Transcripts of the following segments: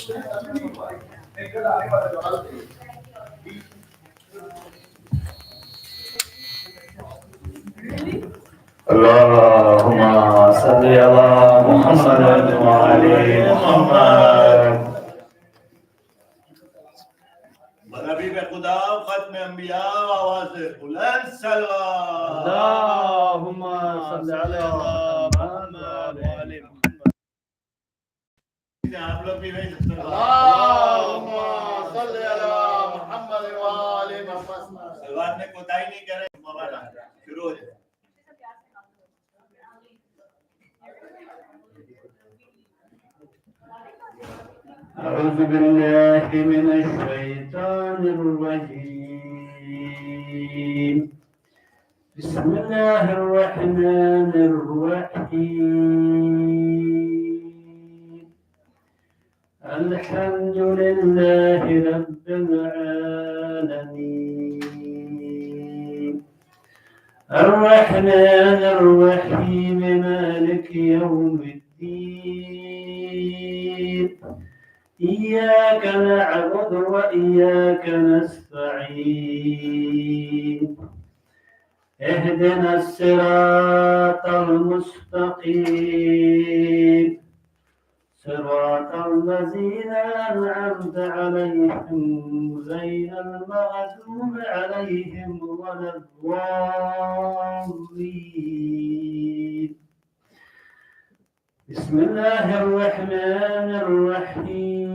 اللهم صل على محمد وعلى محمد. नबी पे खुदा खत्म अंबिया आवाज बुलंद सलवात अल्लाहुम्मा सल्ली अला मुहम्मद व आले मुहम्मद। आप लोग भी वही सकते हैं। अल्लाहुम्मा सल्ली अला मुहम्मद व आले मुहम्मद। सलवात में कोताही नहीं कर रहे मौलाना शुरू हो जाए। أعوذ بالله من الشيطان الرجيم. بسم الله الرحمن الرحيم. الحمد لله رب العالمين الرحمن الرحيم مالك يوم الدين إياك نعبد وإياك نستعين اهدنا الصراط المستقيم صراط الذين أنعمت عليهم غير المغضوب عليهم ولا الضالين. بسم الله الرحمن الرحيم.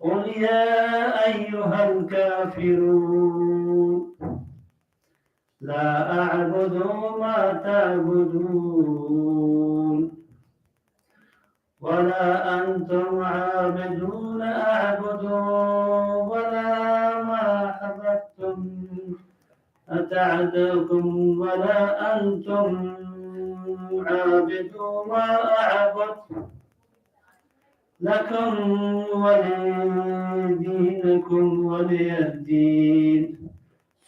قل يا أيها الكافرون لا أعبد ما تعبدون ولا أنتم عابدون أعبد ولا ما عبدتم أتعبدكم ولا أنتم عابدوا ما أعبد لكم ولي دينكم ولي الدين.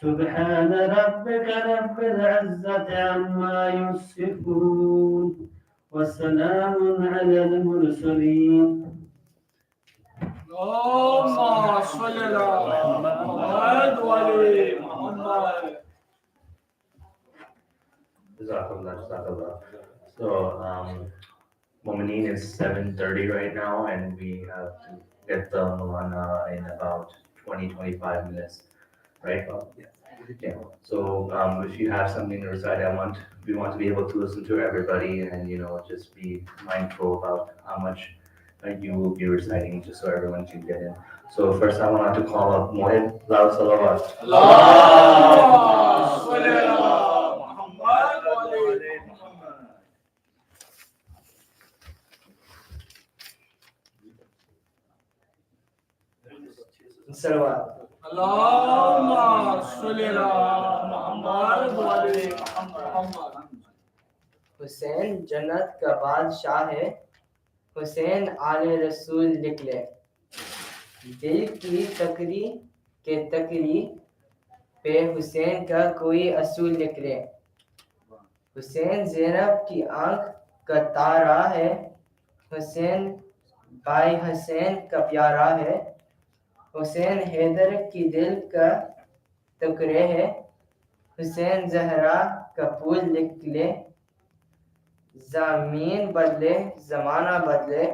سبحان ربك رب العزة عما يصفون وسلام على المرسلين. اللهم صل على محمد وعلى محمد. Jazakallah. So, Momineen is 7:30 right now, and we have to get the Maulana in about 20-25 minutes, right? Yeah. So, if you have something to recite, we want to be able to listen to everybody, and just be mindful about how much you will be reciting, just so everyone can get in. So, first, I want to call up Mohib. Loud salawat. Allahumma salli ala Muhammad wa ala Muhammad. Salawat. Allahumma salli ala Muhammad wa ala Muhammad. Hussain जन्नत का बादशाह है, हुसैन आले रसूल लिख ले। दिल की तकरी के तकरी पे हुसैन का कोई असूल लिख ले। हुसैन ज़ैनब की आंख का तारा है, हुसैन भाई हुसैन का प्यारा है। हुसैन हैदर की दिल का टुकड़े है, हुसैन जहरा का फूल लिख ले। ज़मीन बदले ज़माना बदले,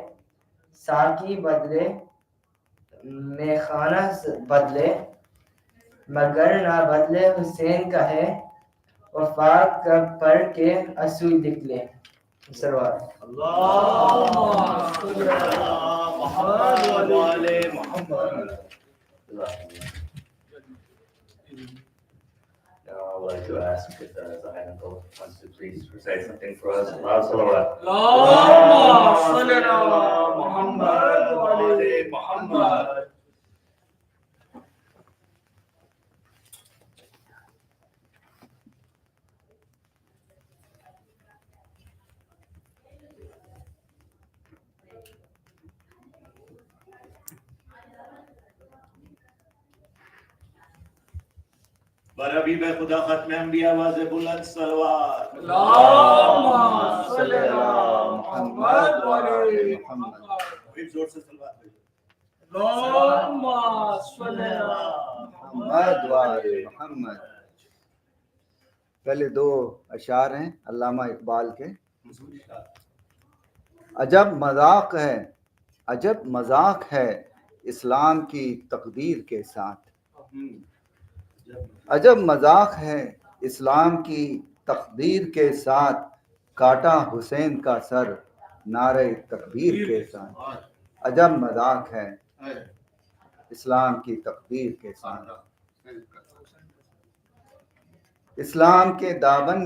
साकी बदले मेखाना बदले, मगर ना बदले हुसैन का है। वफाक का पर के असूल लिख ले। Sarwar Allahumma salli ala Muhammad wa ala Muhammad. Now, I would like to ask if Zahid uncle wants to please recite something for us. Loud salawat. Allahumma salli ala Muhammad wa ala Muhammad. برابی بے خدا ختم انبیاء آواز بلند صلوات اللهم صل على محمد وعلى محمد. ایک زور سے صلوات اللهم صل على محمد وعلى محمد. پہلے دو اشعار ہیں علامہ اقبال کے. عجب مذاق ہے اسلام کی تقدیر کے ساتھ. عجب مذاق ہے اسلام کی تقدیر کے ساتھ، کاٹا حسین کا سر نعرہ تکبیر کے ساتھ. عجب مذاق ہے اسلام کی تقدیر کے ساتھ. اسلام کے دامن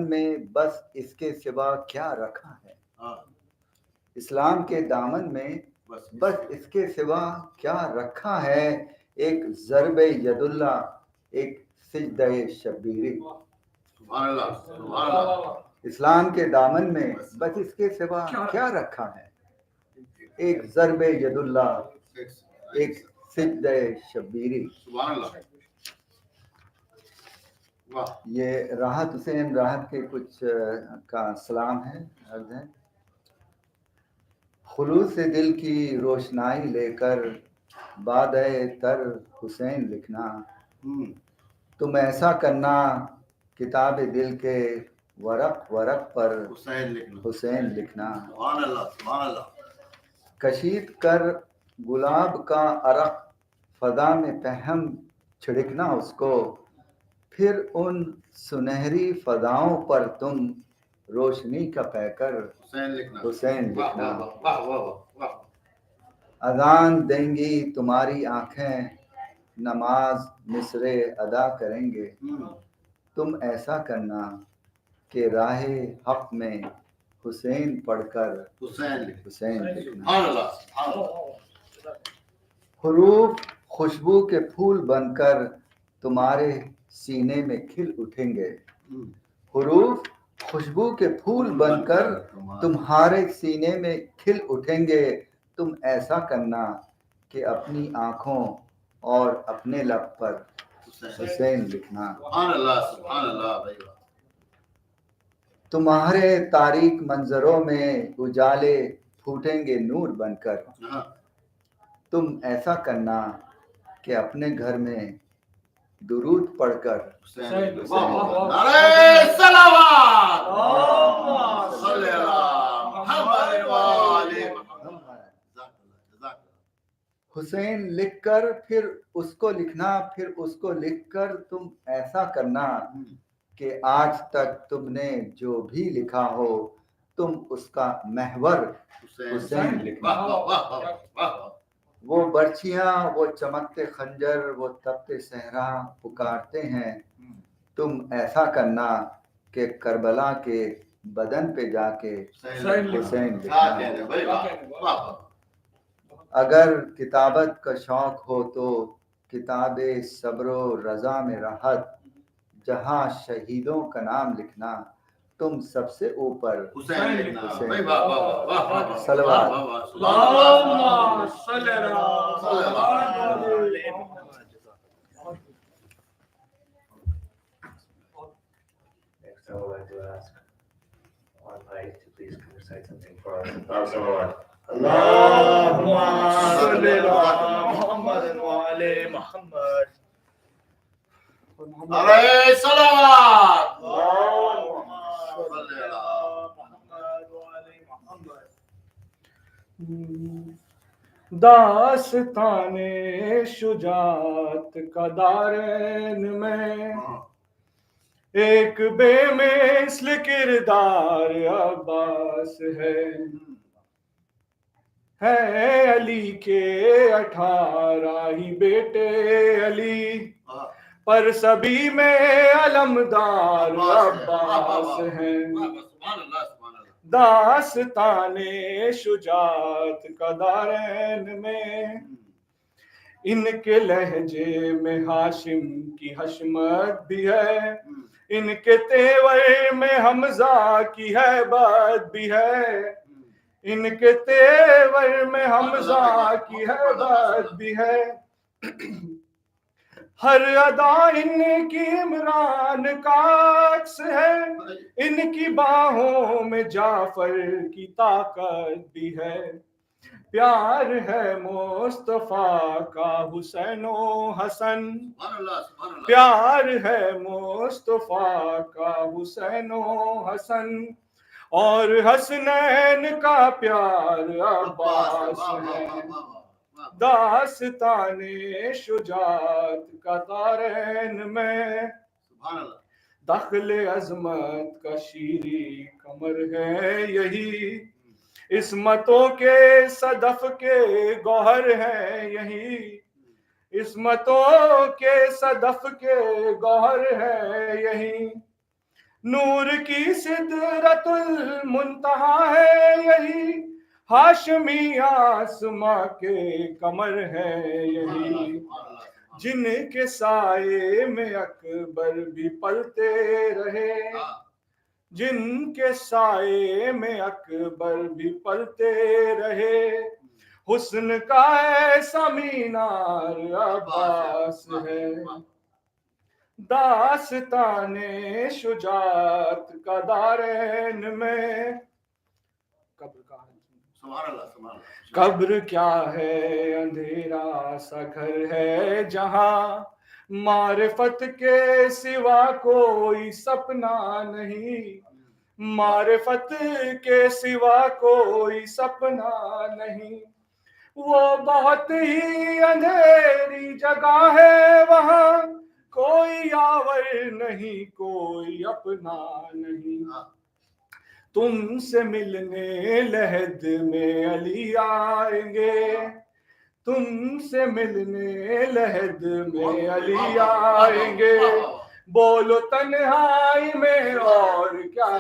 میں بس اس کے سوا کیا رکھا ہے. اسلام کے دامن میں بس اس کے سوا کیا رکھا ہے. ایک ضرب ید اللہ، ایک سجدہ شبیری. اسلام کے دامن میں بس اس کے سوا کیا رکھا ہے. ایک ضرب ید اللہ، ایک سجدہ شبیری. یہ راحت حسین راحت کے کچھ کا سلام ہے، عرض ہے. خلوص دل کی روشنائی لے کر بادئ تر حسین لکھنا. تم ایسا کرنا کتاب دل کے ورق پر حسین لکھنا. کشید کر گلاب کا عرق فضا میں پہم چھڑکنا اس کو، پھر ان سنہری فضاؤں پر تم روشنی کا پیکر حسین لکھنا. اذان دیں گی تمہاری آنکھیں، نماز مصرے ادا کریں گے. تم ایسا کرنا کہ راہ حق میں حسین پڑھ کر حسین لکھنا. حروف خوشبو کے پھول بن کر تمہارے سینے میں کھل اٹھیں گے. حروف خوشبو کے پھول بن کر تمہارے سینے میں کھل اٹھیں گے. تم ایسا کرنا کہ اپنی آنکھوں اور اپنے لب پر حسین لکھنا. تمہارے تاریک منظروں میں اجالے پھوٹیں گے نور بن کر. تم ایسا کرنا کہ اپنے گھر میں درود پڑھ کر حسین لکھ کر پھر اس کو لکھنا. پھر اس کو لکھ کر تم ایسا کرنا کہ آج تک تم نے جو بھی لکھا ہو تم اس کا محور حسین لکھنا. وہ برچھیاں، وہ چمکتے خنجر، وہ تپتے صحرا پکارتے ہیں. تم ایسا کرنا کہ کربلا کے بدن پہ جا کے حسین لکھنا. اگر کتابت کا شوق ہو تو کتاب صبر و رضا میں راحت، جہاں شہیدوں کا نام لکھنا. تم سب سے اوپر حسین لکھنا. صلوات. اللهم صل على محمد. Next, I would like to ask one light to please come recite something for us. Salawat. اللهم صل على محمد وعلى محمد. علیہ صلوات. داستان شجاعت کا دارین میں ایک بے مثل کردار عباس ہے علی کے 18 ہی بیٹے علی، پر سبھی میں علمدار عباس ہیں. داستان شجاعت کا دارین میں ان کے لہجے میں ہاشم کی حشمت بھی ہے، ان کے تیور میں حمزہ کی ہیبت بھی ہے، ان کے تیور میں حمزہ کی ہیبت بھی ہے. ہر ادا ان کی عمران کا عکس ہے، ان کی باہوں میں جعفر کی طاقت بھی ہے، پیار ہے مصطفیٰ کا حسین و حسن، پیار ہے مصطفیٰ کا حسین و حسن، اور حسنین کا پیار عباس ہے، داستان شجاعت کا دارین میں دخل عظمت کا شیریں کمر ہے یہی، عصمتوں کے صدف کے گوہر ہیں یہی، عصمتوں کے صدف کے گوہر ہے یہی، نور کی سدرۃ المنتہا ہے یہی، ہاشمی آسماں کے کمر ہے یہی، جن کے سائے میں اکبر بھی پلتے رہے، جن کے سائے میں اکبر بھی پلتے رہے، حسن کا ایسا مینار عباس ہے، داستان شجاعت کا دارین میں قبر کیا ہے اندھیرا سا گھر ہے جہاں معرفت کے سوا کوئی سپنا نہیں، معرفت کے سوا کوئی سپنا نہیں، وہ بہت ہی اندھیری جگہ ہے وہاں کوئی یاور نہیں کوئی اپنا نہیں، تم سے ملنے لحد میں علی آئیں گے، تم سے ملنے لحد میں علی آئیں گے، بولو تنہائی میں اور کیا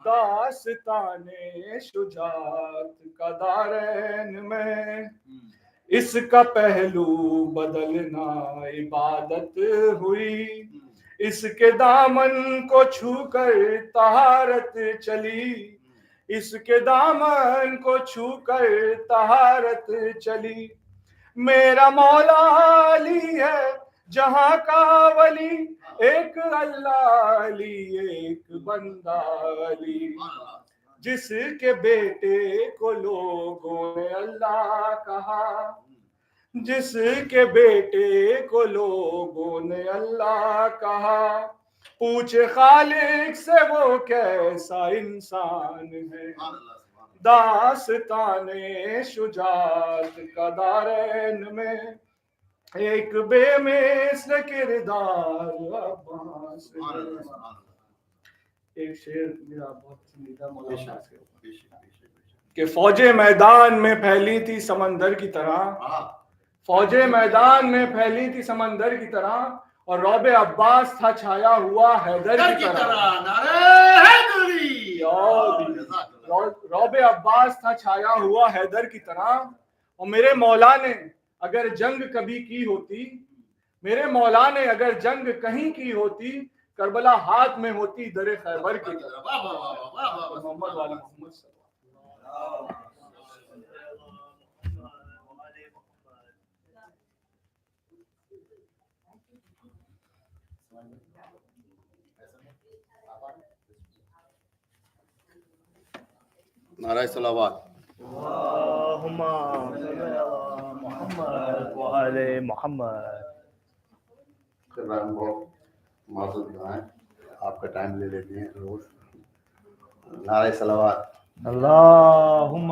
داستان شجاعت کا دارین میں، اس کا پہلو بدلنا عبادت ہوئی، اس کے دامن کو چھو کر طہارت چلی، اس کے دامن کو چھو کر طہارت چلی، میرا مولا علی ہے جہاں کا ولی، ایک اللہ علی ایک بندہ علی، جس کے بیٹے کو لوگوں نے اللہ کہا، جس کے بیٹے کو لوگوں نے اللہ کہا، پوچھے خالق سے وہ کیسا انسان ہے، داستان شجاعت کا دارین میں ایک بے مثل کردار عباس ہے۔ ایک شعر میرا بہت پسندیدہ مولانا کہ فوجیں میدان میں پھیلی تھی سمندر کی طرح، فوجیں میدان میں پھیلی تھی سمندر کی طرح، اور رعب عباس تھا چھایا ہوا حیدر کی طرح، رعب عباس تھا چھایا ہوا حیدر کی طرح، اور میرے مولا نے اگر جنگ کبھی کی ہوتی، میرے مولا نے اگر جنگ کہیں کی ہوتی، کربلا ہاتھ میں ہوتی در خیبر کی طرف۔ محمد والی محمد صلی اللہ نعرہ صلوات۔ اللہم صل علی محمد وعلی محمد۔ خرام کو معذور دعائیں، آپ کا ٹائم لے لیتے ہیں روز۔ نعرہ صلوات۔ اللہم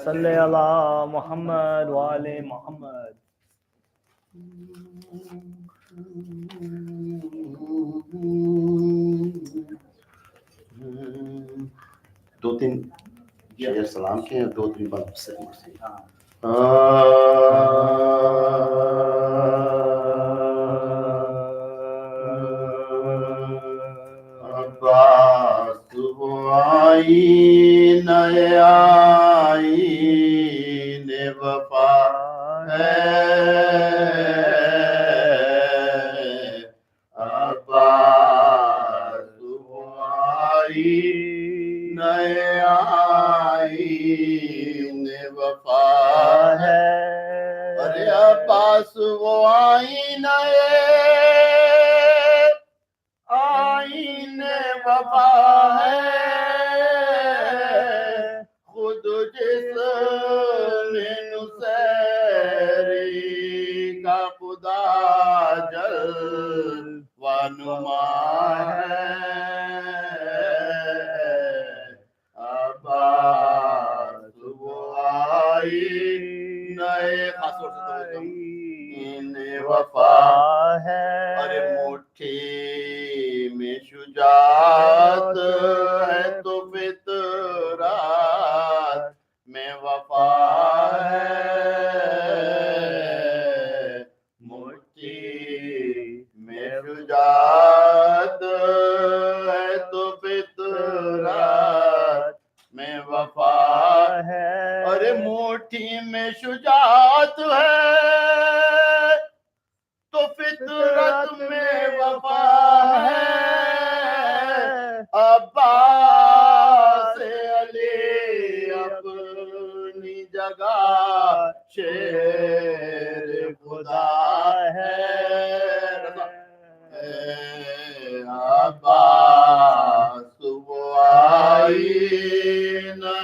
صل علی محمد وعلی محمد۔ دو تین شعر سلام کے ہیں، دو تین بات سے عباس وہ آئین آئین وفا ہے، عباس وہ آئین آئین وفا وہ آئینہ آئینے وفا ہے خود جس نے نصیری کا خدا جل و نما ہے عباس وہ آئینہ خاص طور سے وفا ہے ارے مٹھی میں شجاعت ہے تو فطرت میں وفا ہے مٹھی میں شجاعت ہے تو فطرت میں وفا ہے ارے مٹھی میں شجاعت ہے تو فطرت میں وفا ہے عباس علی اپنی جگہ شیر خدا ہے عباس وہ آئینہ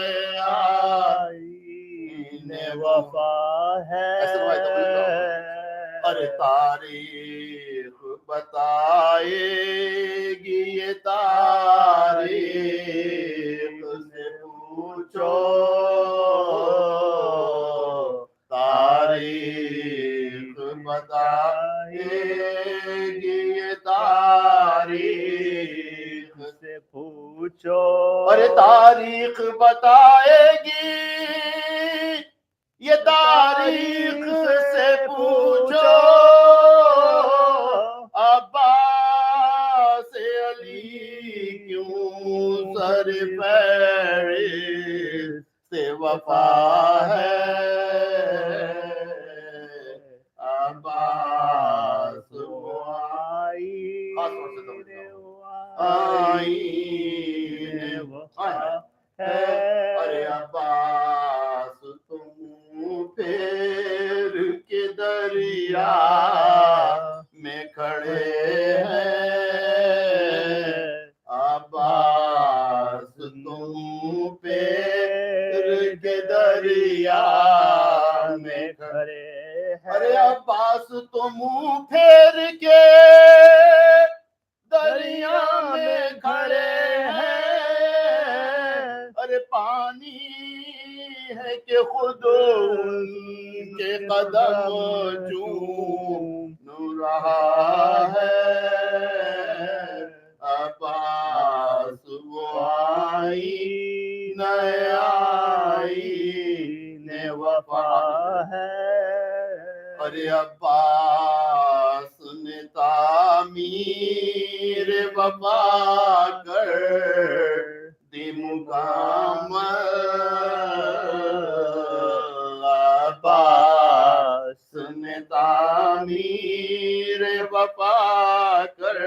وفا ہے ارے تاریخ بتائے گی یہ تاریخ سے پوچھو تاریخ بتائے گی یہ تاریخ سے پوچھو ارے تاریخ بتائے گی یہ تاریخ سے پوچھو عباس علی کیوں سر فہرست سے وفا ہے عباس وہ آئینہ وفا ہے ارے عباس تم پھر کے دریا میں کھڑے ہیں عباس تم پھر کے دریا میں کھڑے ہیں ارے عباس تم پھر کے دریا میں کھڑے ہیں ارے پانی ہے کہ خود ان کے قدم چوم رہا ہے عباس وہ آئینہ وفا ہے ارے عباس نے تعمیر وفا کر دی مکمل عباس نے تعمیر وفا کر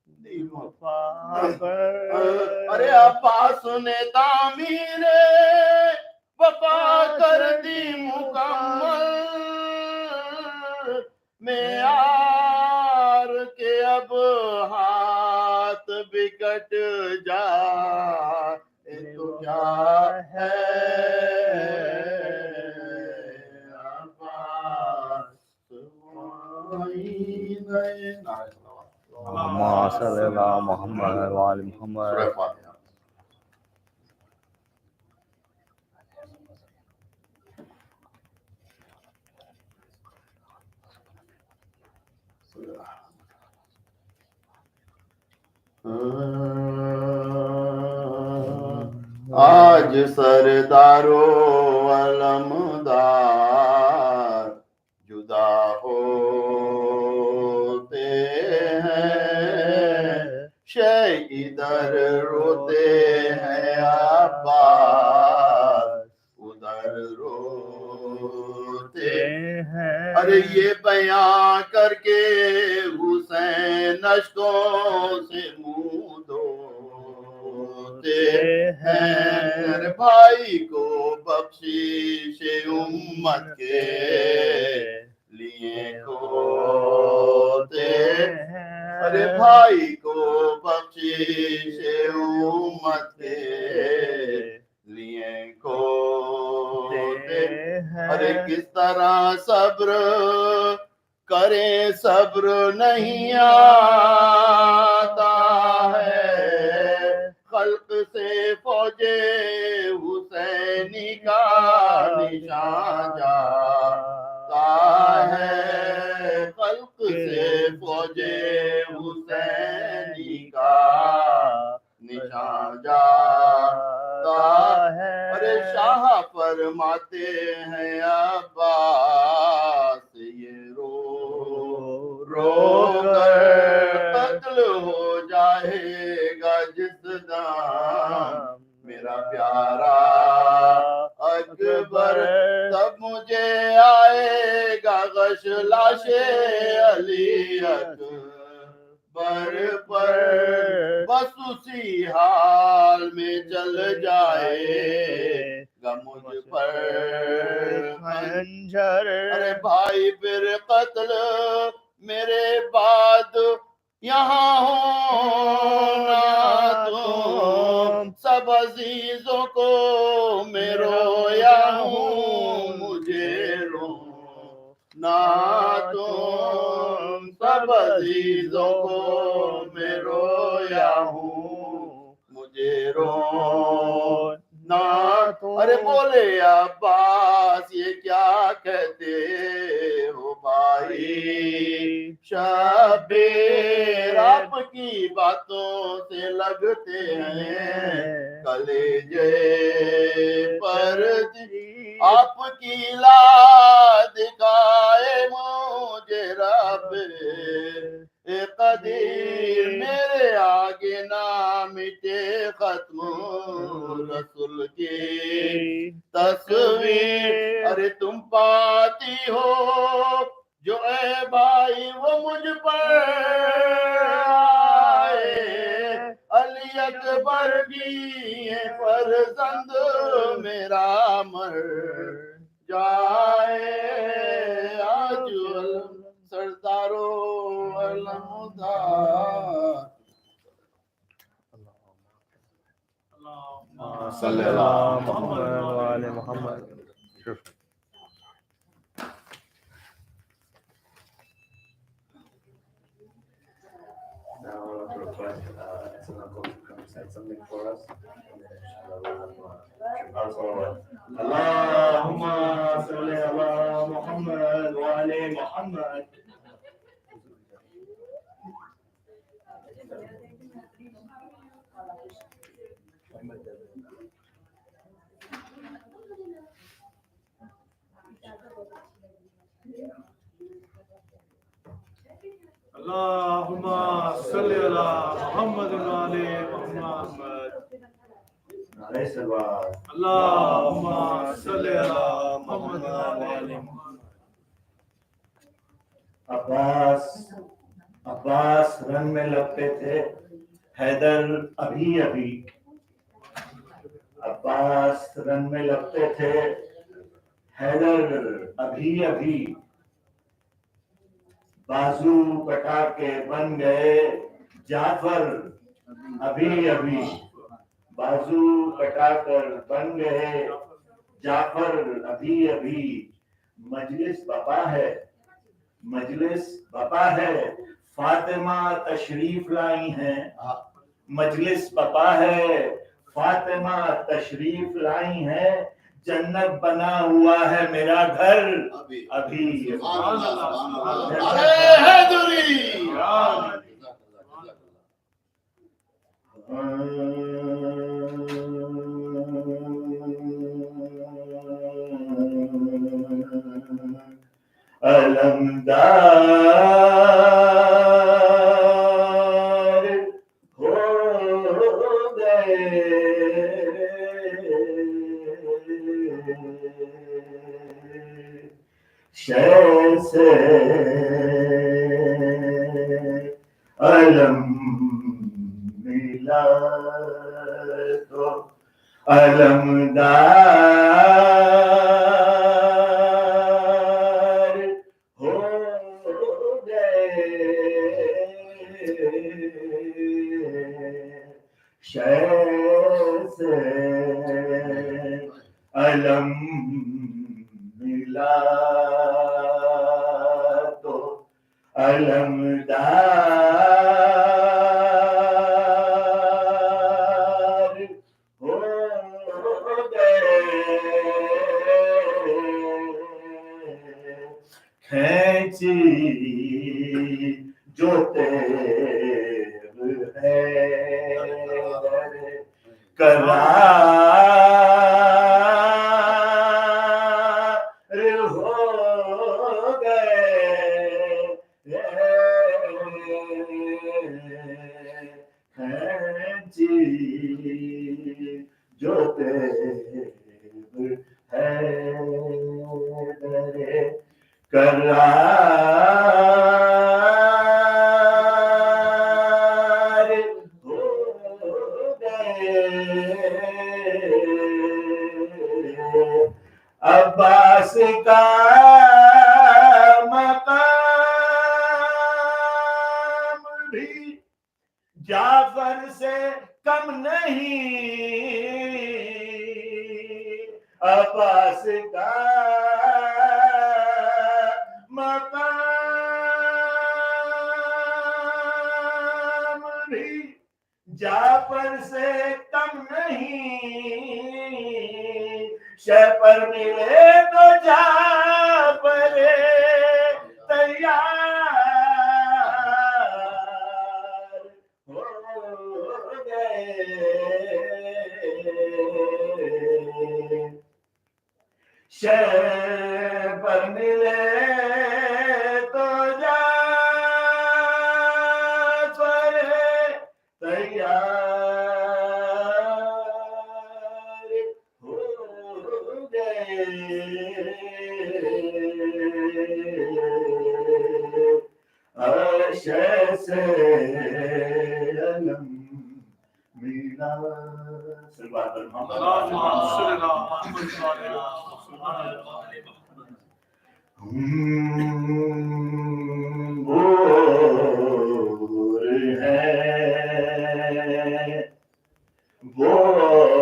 دی مکمل ارے عباس نے تعمیر وفا کر دی مکمل معیار کے اب ہاتھ بکٹ جائے تو کیا ہے صلی اللہ محمد وعلی محمد آج سردار و علمدار جدا ہوتے ہیں شیخ ادھر روتے ہیں عباس ادھر روتے ہیں ارے یہ بیان کر کے حسین اشکوں سے منہ دھوتے ہیں بھائی کو بخشش امت کے لیے کھوتے ہیں ارے بھائی کو بخشش امت کے لیے کھوتے ہیں ارے کس طرح صبر کرے صبر نہیں آتا ہے خلق سے فوج حسینی کا نشان جاتا ہے خلق سے فوج حسینی کا نشان جاتا ہے ارے شاہ فرماتے ہیں عباس یہ رو کر قتل ہو جائے گا جس دم میرا پیارا اکبر تب مجھے آئے گا غش لاش علی اکبر پر بس اسی حال میں چل جائے گا مجھ پر خنجر ارے بھائی پھر قتل میرے بعد یہاں ہونا تم سب عزیزوں کو میں رویا ہوں مجھے رونا تم سب عزیزوں کو میں رویا ہوں مجھے رونا ارے بولے عباس یہ کیا کہتے ہو بھائی شبیر آپ کی باتوں سے لگتے ہیں کلیجے پر آپ کی لا دکھائے مجھے رب قدیر میرے آگے نہ مٹے ختم رسول کی تصویر ارے تم پاتی ہو جو اے بھائی وہ مجھ پر آئے علی اکبر بھی ہے فرزند میرا مر جائے آج سردارو علمدار صلی اللہ محمد وعلی محمد. Now I want to request some uncle to come recite something for us. And then inshallah we'll have our salawat. Allahumma salli ala Muhammad wa ali Muhammad. Allahumma salli ala Muhammad wa ali Muhammad. Alayhi salawat. Allahumma salli ala Muhammad wa ali Muhammad. Abbas run में लगते थे हैदर अभी अभी Abbas run में लगते थे हैदर अभी अभी बाजू कटा के बन गए जाफर अभी अभी बाजू कटाकर बन गए जाफर अभी अभी मजलिस बपा है फातिमा तशरीफ लाई हैं मजलिस बपा है फातिमा तशरीफ लाई हैं जन्नत बना हुआ है मेरा घर अभी अरे हैदरी अलमदार हो गए शय से अलम मिला तो अलमदार हो شے سے علم ملا تو علمدار ہو گئے کھینچی جو تیب ہے قرار ہو گئے کھینچی جو تیب ہے قرار ہو گئے عباس کا مقام بھی جعفر سے کم نہیں عباس کا مقام بھی جعفر سے کم نہیں شہ پر ملے تو جعفر تیار ہو گئے شہ پر ملے تو جعفر تیار ہو گئے شے سے علم ملا سلوات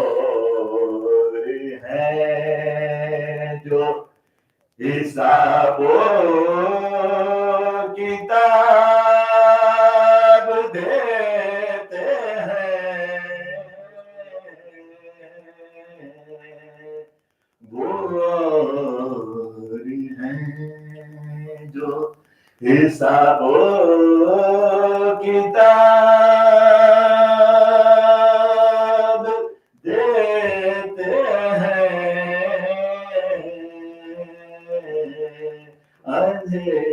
بور ہے جو حساب و کتاب دیتے ہیں بوری ہیں جو حساب و کتاب دیتے ہیں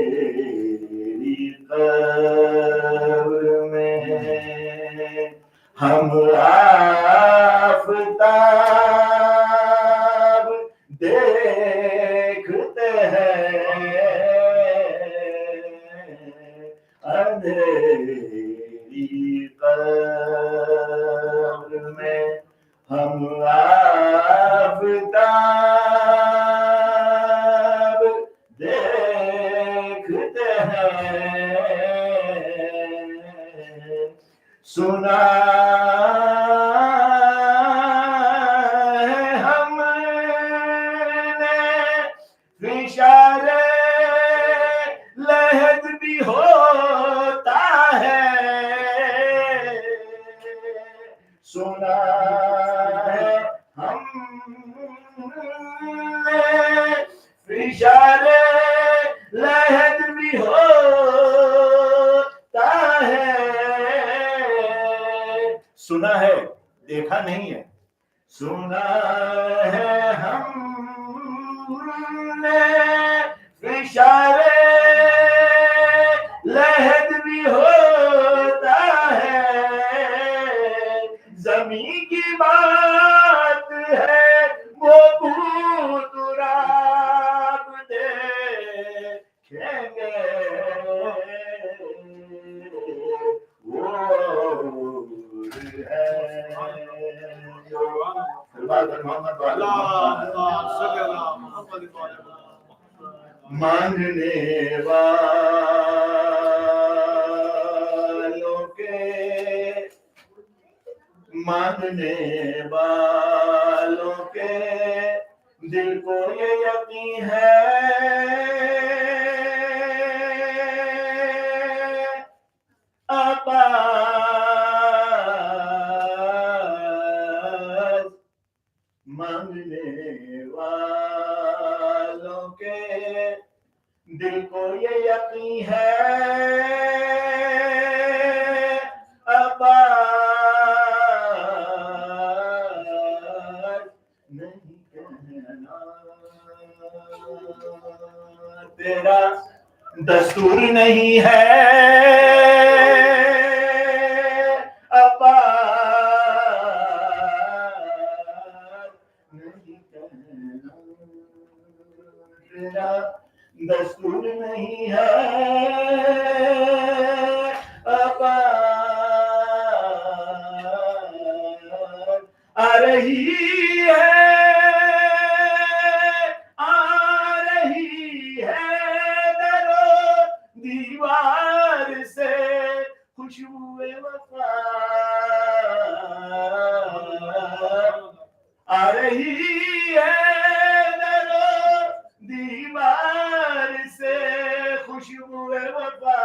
اندھیری قبر میں ہم آفتاب دیکھتے ہیں اندھیری قبر میں ہم آفتاب دیکھتے ہیں سنا ہے ہم نے فشار لہد بھی ہوتا ہے سنا ہے ہم نے فشار لہد بھی ہوتا ہے سنا ہے دیکھا نہیں ہے سنا ہے ہم نے فشار لہد بھی ہوتا ہے زمین کی بات ہے وہ تراب دیکھیں گے وہ ہے مانگنے والوں کے مانگنے والوں کے دل کو یہ یقین ہے عباس مانگنے والوں کے دل کو یہ یقین ہے عباس نہیں کہنا تیرا دستور نہیں ہے عباس نہیں کہنا تیرا دستور نہیں ہے عباس آ رہی ہے درو دیوار سے خوشبو وفا آ رہی ہے درو دیوار سے خوشبو وفا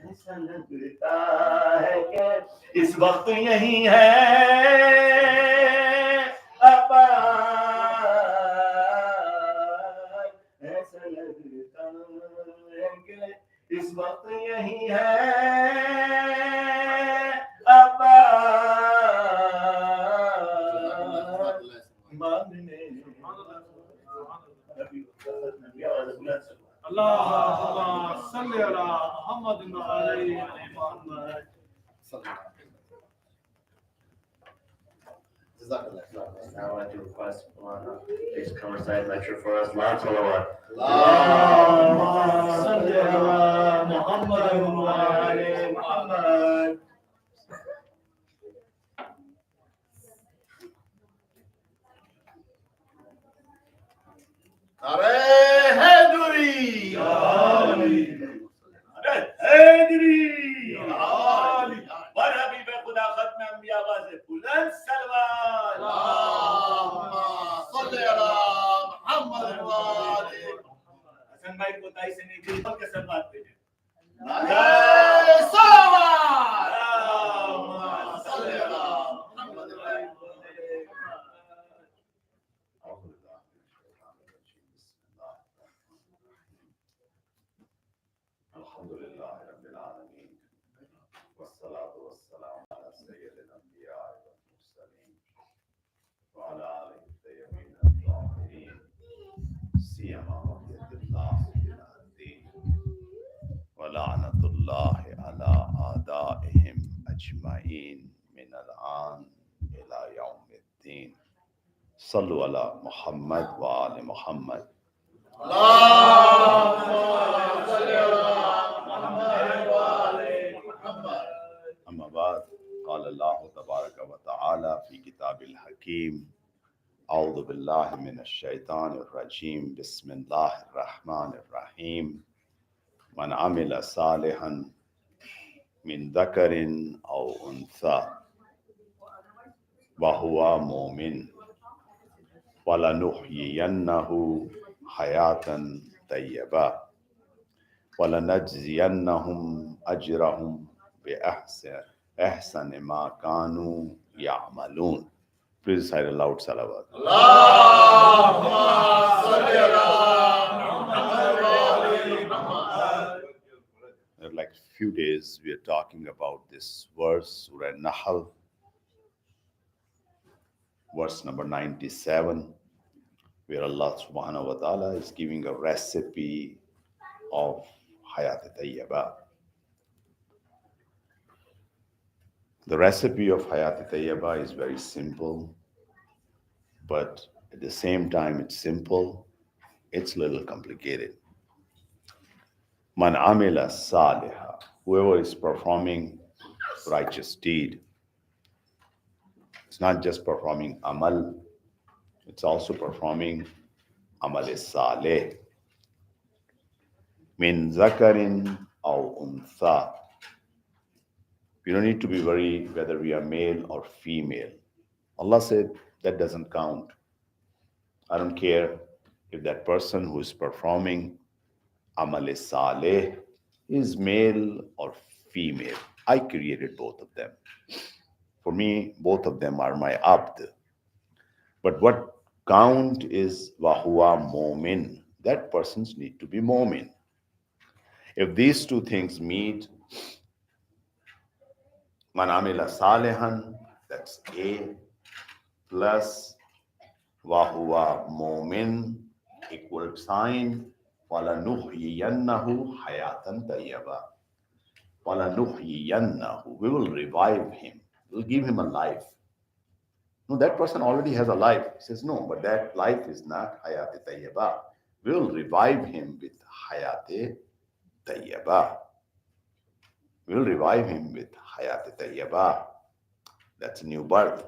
ایسا لگتا ہے کہ اس وقت یہی ہے عباس ایسا لگتا ہے کہ اس وقت یہی ہے عباس مانگنے اللهم صل على محمد وعلى محمد. Now I do request Maulana, please come recite lecture for us. Loud salawat. اللهم صل على محمد وعلى محمد. ارے حیدری حیدری حبیب خدا ختم انبیاء آواز بلند سلوات حسن بھائی کوتاہی سے نہیں دی کے سلوات بھیجے الحمد لله رب العالمين والصلاة والسلام على سيد الأنبياء والمرسلين وعلى آله الطيبين الطاهرين سيما بقية الله إلى الدين ولعنة الله على أعدائهم أجمعين من الآن إلى يوم الدين صلوا على محمد وآل محمد. أما بعد قال الله تبارك وتعالى في كتاب الحكيم أعوذ بالله من الشيطان الرجيم بسم الله الرحمن الرحيم من عمل صالحا من ذكر أو أنثى وهو مؤمن وَلَنُحْيِيَنَّهُ حَيَاةً طَيِّبَةً وَلَنَجْزِيَنَّهُمْ أَجْرَهُمْ بِأَحْسَنِ مَا كَانُوا يَعْمَلُونَ. Please recite a loud salawat. Like few days we are talking about this verse, Surah Nahl, verse number 97, where Allah subhanahu wa ta'ala is giving a recipe of Hayat Tayyibah. The recipe of Hayat Tayyibah is very simple, but at the same time it's simple, it's a little complicated. Man amila saliha, whoever is performing righteous deed. It's not just performing amal, it's also performing amal saleh. Min zakarin أو أنثى. We don't need to be worried whether we are male or female. Allah said that doesn't count. I don't care if that person who is performing Amal Saleh is male or female. I created both of them. For me, both of them are my abd. But what count is Wahuwa Momin. That persons need to be Momin. If these two things meet, Man Amila Salehan, that's A, plus Wahuwa Momin, equal sign, Walanuhyiyannahu Hayatan Tayyaba. Walanuhyiyannahu. We will revive him. We'll give him a life. No, that person already has a life. He says, no, but that life is not Hayat Tayyaba. We will revive him with Hayat Tayyaba. We will revive him with Hayat Tayyaba. That's new birth.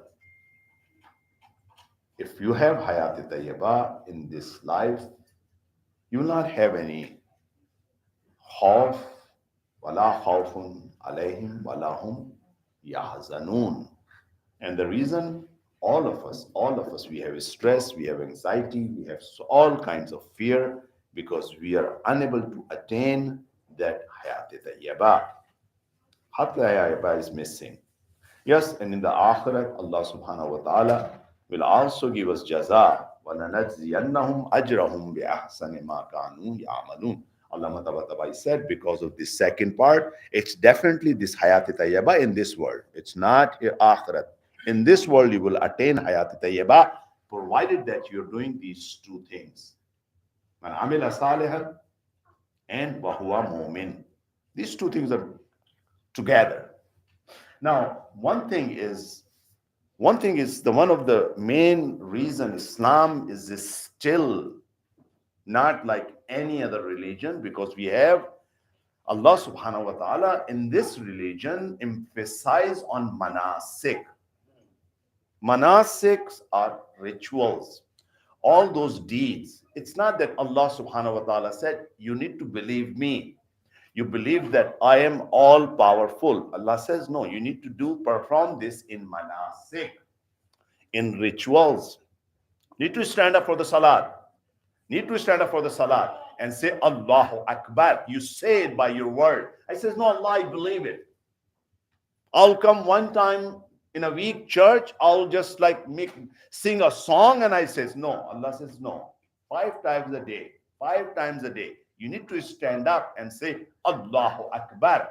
If you have Hayat Tayyaba in this life, you will not have any khawf, wala khawfun alayhim, wala hum yahzanun. And the reason, all of us, we have stress, we have anxiety, we have all kinds of fear because we are unable to attain that Hayat Tayyaba. Hayat Tayyaba is missing. Yes, and in the Akhirat, Allah subhanahu wa ta'ala will also give us jaza. وَلَنَجْزِيَنَّهُمْ أَجْرَهُمْ بِأَحْسَنِ مَا كَانُوا يَعْمَلُونَ. Allah Taala said, because of this second part, it's definitely this Hayat Tayyaba in this world. It's not Akhirat. In this world, you will attain Hayat Tayyaba, provided that you're doing these two things. Man amila salihan and wahuwa mu'min. These two things are together. Now, one thing is one of the main reason Islam is still not like any other religion, because we have Allah subhanahu wa ta'ala in this religion emphasize on manasik. Manasiks are rituals, all those deeds. It's not that Allah subhanahu wa ta'ala said, you need to believe me. You believe that I am all powerful. Allah says, no, you need to perform this in manasik, in rituals. Need to stand up for the salat. Need to stand up for the salat and say Allahu Akbar. You say it by your word. I says, no, Allah, I believe it. I'll come one time in a week church, I'll just like sing a song, and I says, no. Allah says, no. 5 times a day. 5 times a day. You need to stand up and say Allahu Akbar.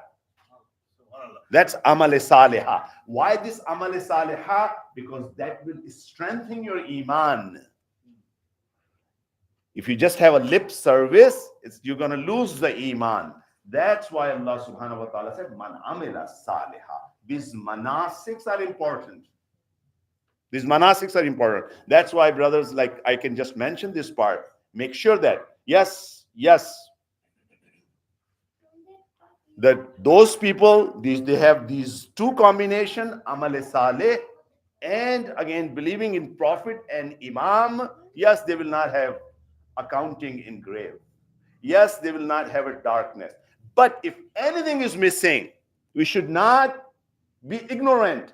That's Amal Salihah. Why this Amal Salihah? Because that will strengthen your Iman. If you just have a lip service, you're going to lose the Iman. That's why Allah subhanahu wa ta'ala said, Man amila salihah. These manasiks are important. These manasiks are important. That's why, brothers, like I can just mention this part. Make sure that, yes, that those people, they have these two combination, Amal Saleh, and again, believing in Prophet and Imam. Yes, they will not have accounting in grave. Yes, they will not have a darkness. But if anything is missing, we should not be ignorant.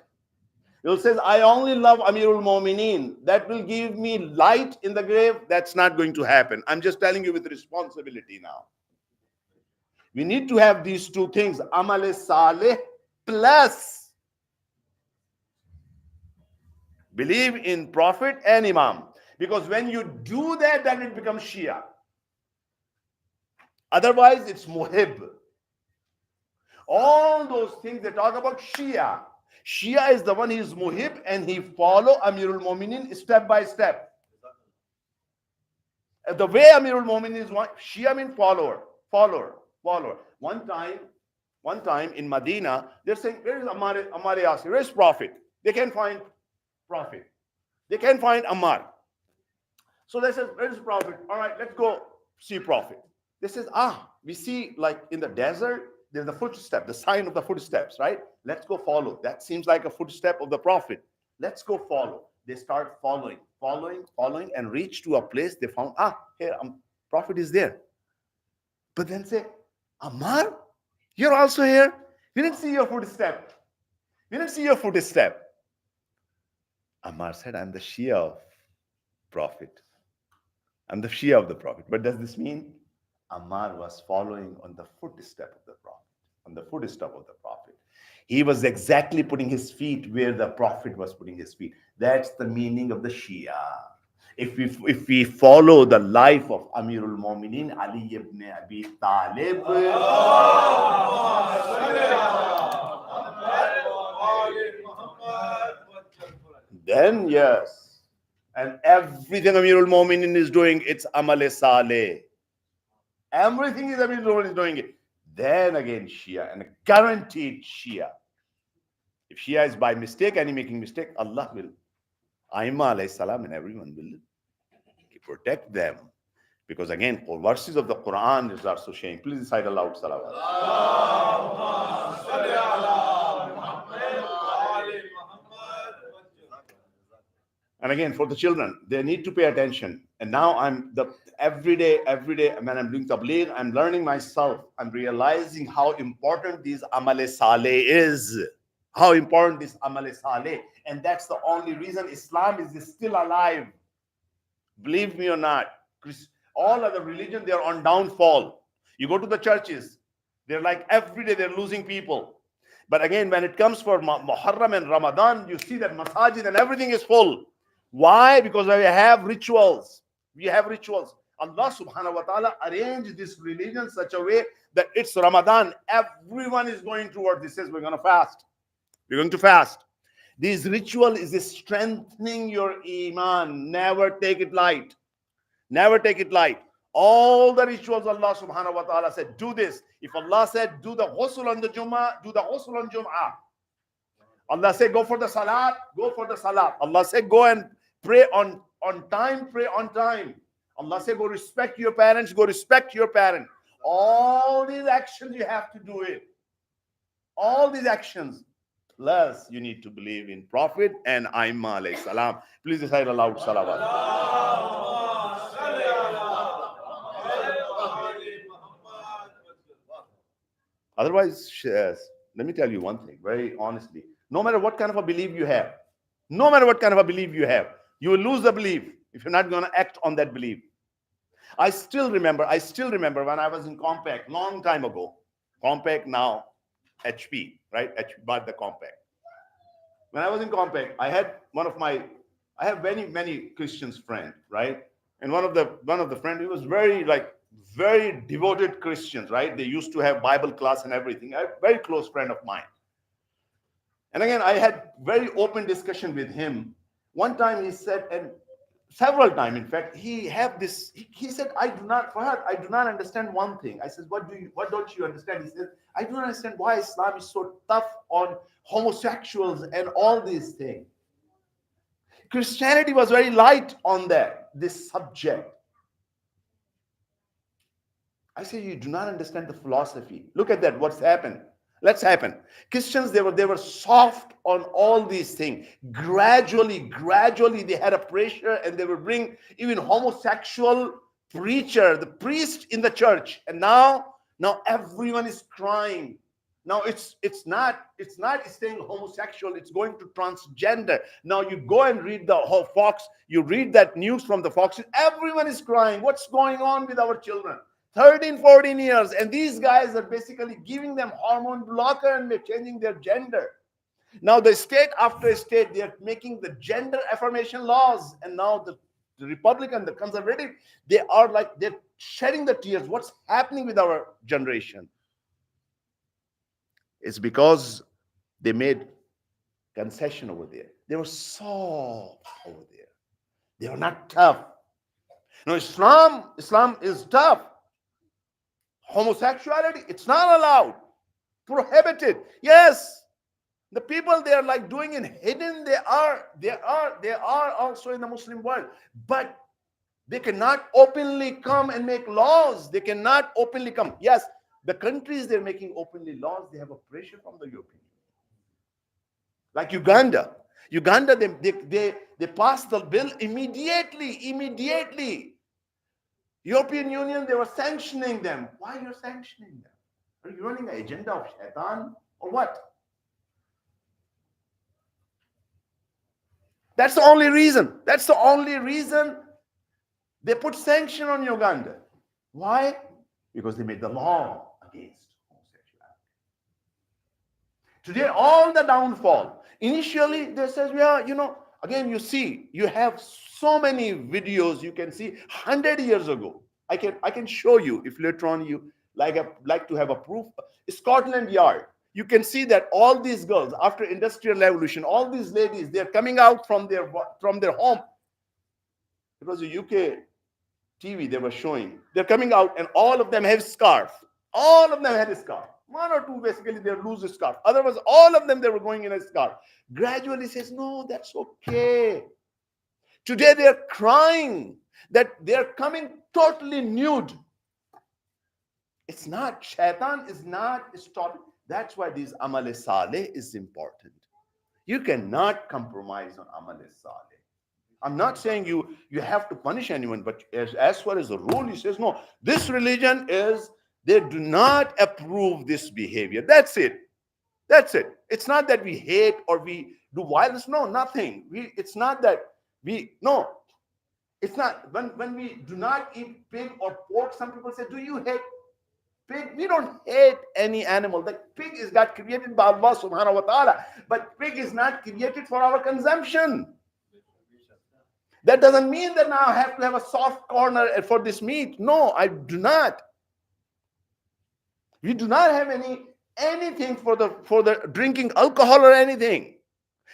It says, I only love Amirul Mu'mineen. That will give me light in the grave. That's not going to happen. I'm just telling you with responsibility now. We need to have these two things, Amal Saleh plus believe in Prophet and Imam. Because when you do that, then it becomes Shia. Otherwise, it's Muhib. All those things they talk about Shia. Shia is the one who is Muhib and he follow Amirul Mu'minin step by step. The way Amirul Mu'minin is one, Shia means follower. One time in Medina, they're saying, where is Ammar Yasir? Where is Prophet? They can't find Prophet. They can't find Ammar. So they said, where is Prophet? All right, let's go see Prophet. They says, we see like in the desert, there's the footstep, the sign of the footsteps, right? Let's go follow. That seems like a footstep of the Prophet. Let's go follow. They start following, and reach to a place they found, here, Prophet is there. But then say, Ammar? You're also here. We didn't see your footstep. We didn't see your footstep. Ammar said, I'm the Shia of Prophet. I'm the Shia of the Prophet. But does this mean Ammar was following on the footstep of the Prophet? On the footstep of the Prophet. He was exactly putting his feet where the Prophet was putting his feet. That's the meaning of the Shia. If we follow the life of Amirul Mu'minin Ali ibn Abi Talib, then yes, and everything Amirul Mu'minin is doing, it's Amal Saleh. Everything is Amirul Mu'minin is doing it. Then again Shia, and a guaranteed Shia. If Shia is by mistake and he making mistake, Allah will, Aimma alayhi salam, and everyone will protect them. Because again, verses of the Quran is also showing. Please recite aloud salawat. And again, for the children, they need to pay attention. And now every day when I'm doing tabligh, I'm learning myself. I'm realizing how important this Amal Saleh is. How important this Amal Saleh. And that's the only reason Islam is still alive. Believe me or not, all other religions, they're on downfall. You go to the churches, they're like every day they're losing people. But again, when it comes for Muharram and Ramadan, you see that masajid and everything is full. Why? Because we have rituals. We have rituals. Allah subhanahu wa ta'ala arranged this religion such a way that it's Ramadan. Everyone is going towards this. Says we're going to fast. We're going to fast. This ritual is strengthening your iman. Never take it light. Never take it light. All the rituals Allah subhanahu wa ta'ala said, do this. If Allah said, do the ghusl on the Jummah, do the ghusl on Jummah. Allah said, go for the salat, go for the salat. Allah said, go and pray on time, pray on time. Allah said, go respect your parents, go respect your parents. All these actions, you have to do it. All these actions. Plus, you need to believe in Prophet and Aimma alayhi salam. Please recite aloud salawat. Otherwise, let me tell you one thing, very honestly. No matter what kind of a belief you have, no matter what kind of a belief you have, you will lose the belief if you're not going to act on that belief. I still remember when I was in Compact, long time ago. Compact now, HP, right? HP bought the Compact. When I was in Compact, I have many Christians friends, right? And one of the friends, he was very devoted Christians, right? They used to have Bible class and everything. A very close friend of mine. And again, I had very open discussion with him. One time he said, and several times, in fact, he said, Farhat, I do not understand one thing. I said, what don't you understand? He said, I do not understand why Islam is so tough on homosexuals and all these things. Christianity was very light on this subject. I say, you do not understand the philosophy. Look at that, what's happened. Let's happen. Christians, they were soft on all these things. Gradually, they had a pressure, and they would bring even homosexual preacher, the priest in the church. And now everyone is crying. Now it's not staying homosexual, it's going to transgender. Now you go and read the whole Fox, you read that news from the Fox, everyone is crying. What's going on with our children? 13, 14 years, and these guys are basically giving them hormone blocker and they're changing their gender. Now the state after state, they're making the gender affirmation laws, and now the Republican, the conservative, they're shedding the tears. What's happening with our generation? It's because they made concession over there. They were soft over there. They were not tough. Now Islam is tough. Homosexuality, it's not allowed, prohibited. Yes, the people, they are doing it hidden. They are also in the Muslim world, but they cannot openly come and make laws. They cannot openly come. Yes, the countries they're making openly laws, they have a pressure from the European Union. Like Uganda, they passed the bill immediately. European Union, they were sanctioning them. Why you're sanctioning them? Are you running an agenda of shaitan or what? That's the only reason. That's the only reason they put sanction on Uganda. Why? Because they made the law against homosexuality. Today, all the downfall. Initially, they says, yeah, again, you see, you have so many videos you can see 100 years ago. I can show you if later on you like to have a proof. Scotland Yard. You can see that all these girls after industrial revolution, all these ladies, they're coming out from their home. It was a UK TV they were showing. They're coming out and all of them have scarf. All of them had a scarf. One or two basically they lose a scarf. Otherwise, all of them they were going in a scarf. Gradually says, no, that's okay. Today they're crying that they're coming totally nude. It's not, shaitan is not stopping. That's why this amal saleh is important. You cannot compromise on amal saleh. I'm not saying you have to punish anyone, but as far as the rule, he says, no, this religion is, they do not approve this behavior. That's it. That's it. It's not that we hate or we do violence. No, nothing. It's not that no. It's not, when we do not eat pig or pork, some people say, do you hate pig? We don't hate any animal. The pig is got created by Allah subhanahu wa ta'ala, but pig is not created for our consumption. That doesn't mean that now I have to have a soft corner for this meat. No, I do not. We do not have anything for the drinking alcohol or anything.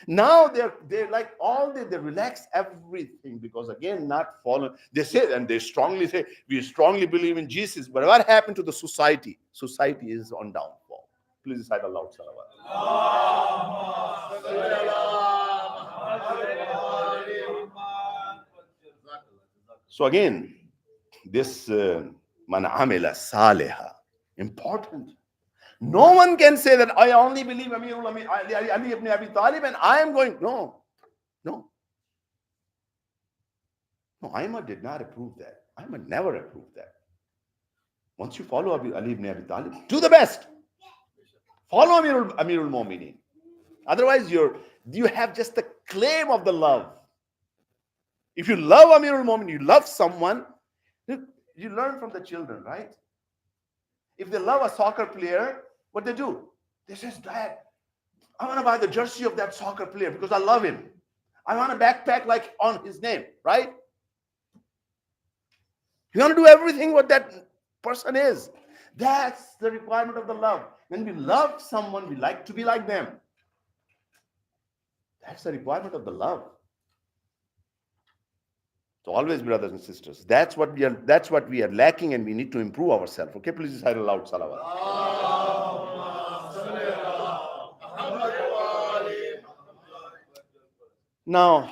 Now they're like they relax everything because again not following. They say and they strongly say we strongly believe in Jesus. But what happened to the society? Society is on downfall. Please recite a loud salawat. So again, this man amila saliha, important. No one can say that I only believe Amirul Ali ibn Abi Talib and I am going. No. Ayman did not approve that. Ayman never approved that. Once you follow Ali ibn Abi Talib, do the best. Follow Amirul Mu'mineen. Otherwise, you have just the claim of the love. If you love Amirul Mu'mineen, you love someone, you learn from the children, right? If they love a soccer player, what they do? They say, Dad, I want to buy the jersey of that soccer player because I love him. I want a backpack like on his name, right? You want to do everything what that person is. That's the requirement of the love. When we love someone, we like to be like them. That's the requirement of the love. So always, brothers and sisters, that's what we are lacking, and we need to improve ourselves. Okay, please recite a loud salawat. Now,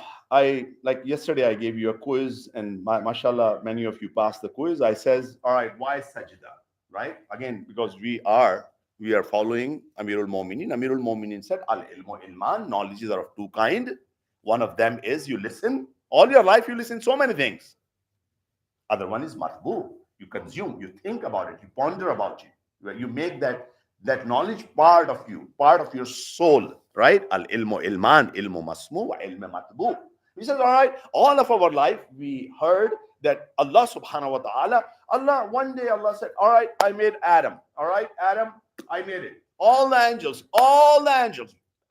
yesterday I gave you a quiz, and mashallah, many of you passed the quiz. I says, all right, why sajda? Right? Again, because we are following Amirul Mu'mineen. Amirul Mu'mineen said, al ilmu ilman, knowledges are of two kind. One of them is you listen. All your life you listen so many things. Other one is matbu. You consume, you think about it, you ponder about it. You make that knowledge part of you, part of your soul, right? Al ilmu ilman, ilmu masmu, wa ilmu matbu. He says, all right, all of our life we heard that Allah subhanahu wa ta'ala, one day Allah said, all right, I made Adam. All right, Adam, I made it. All the angels,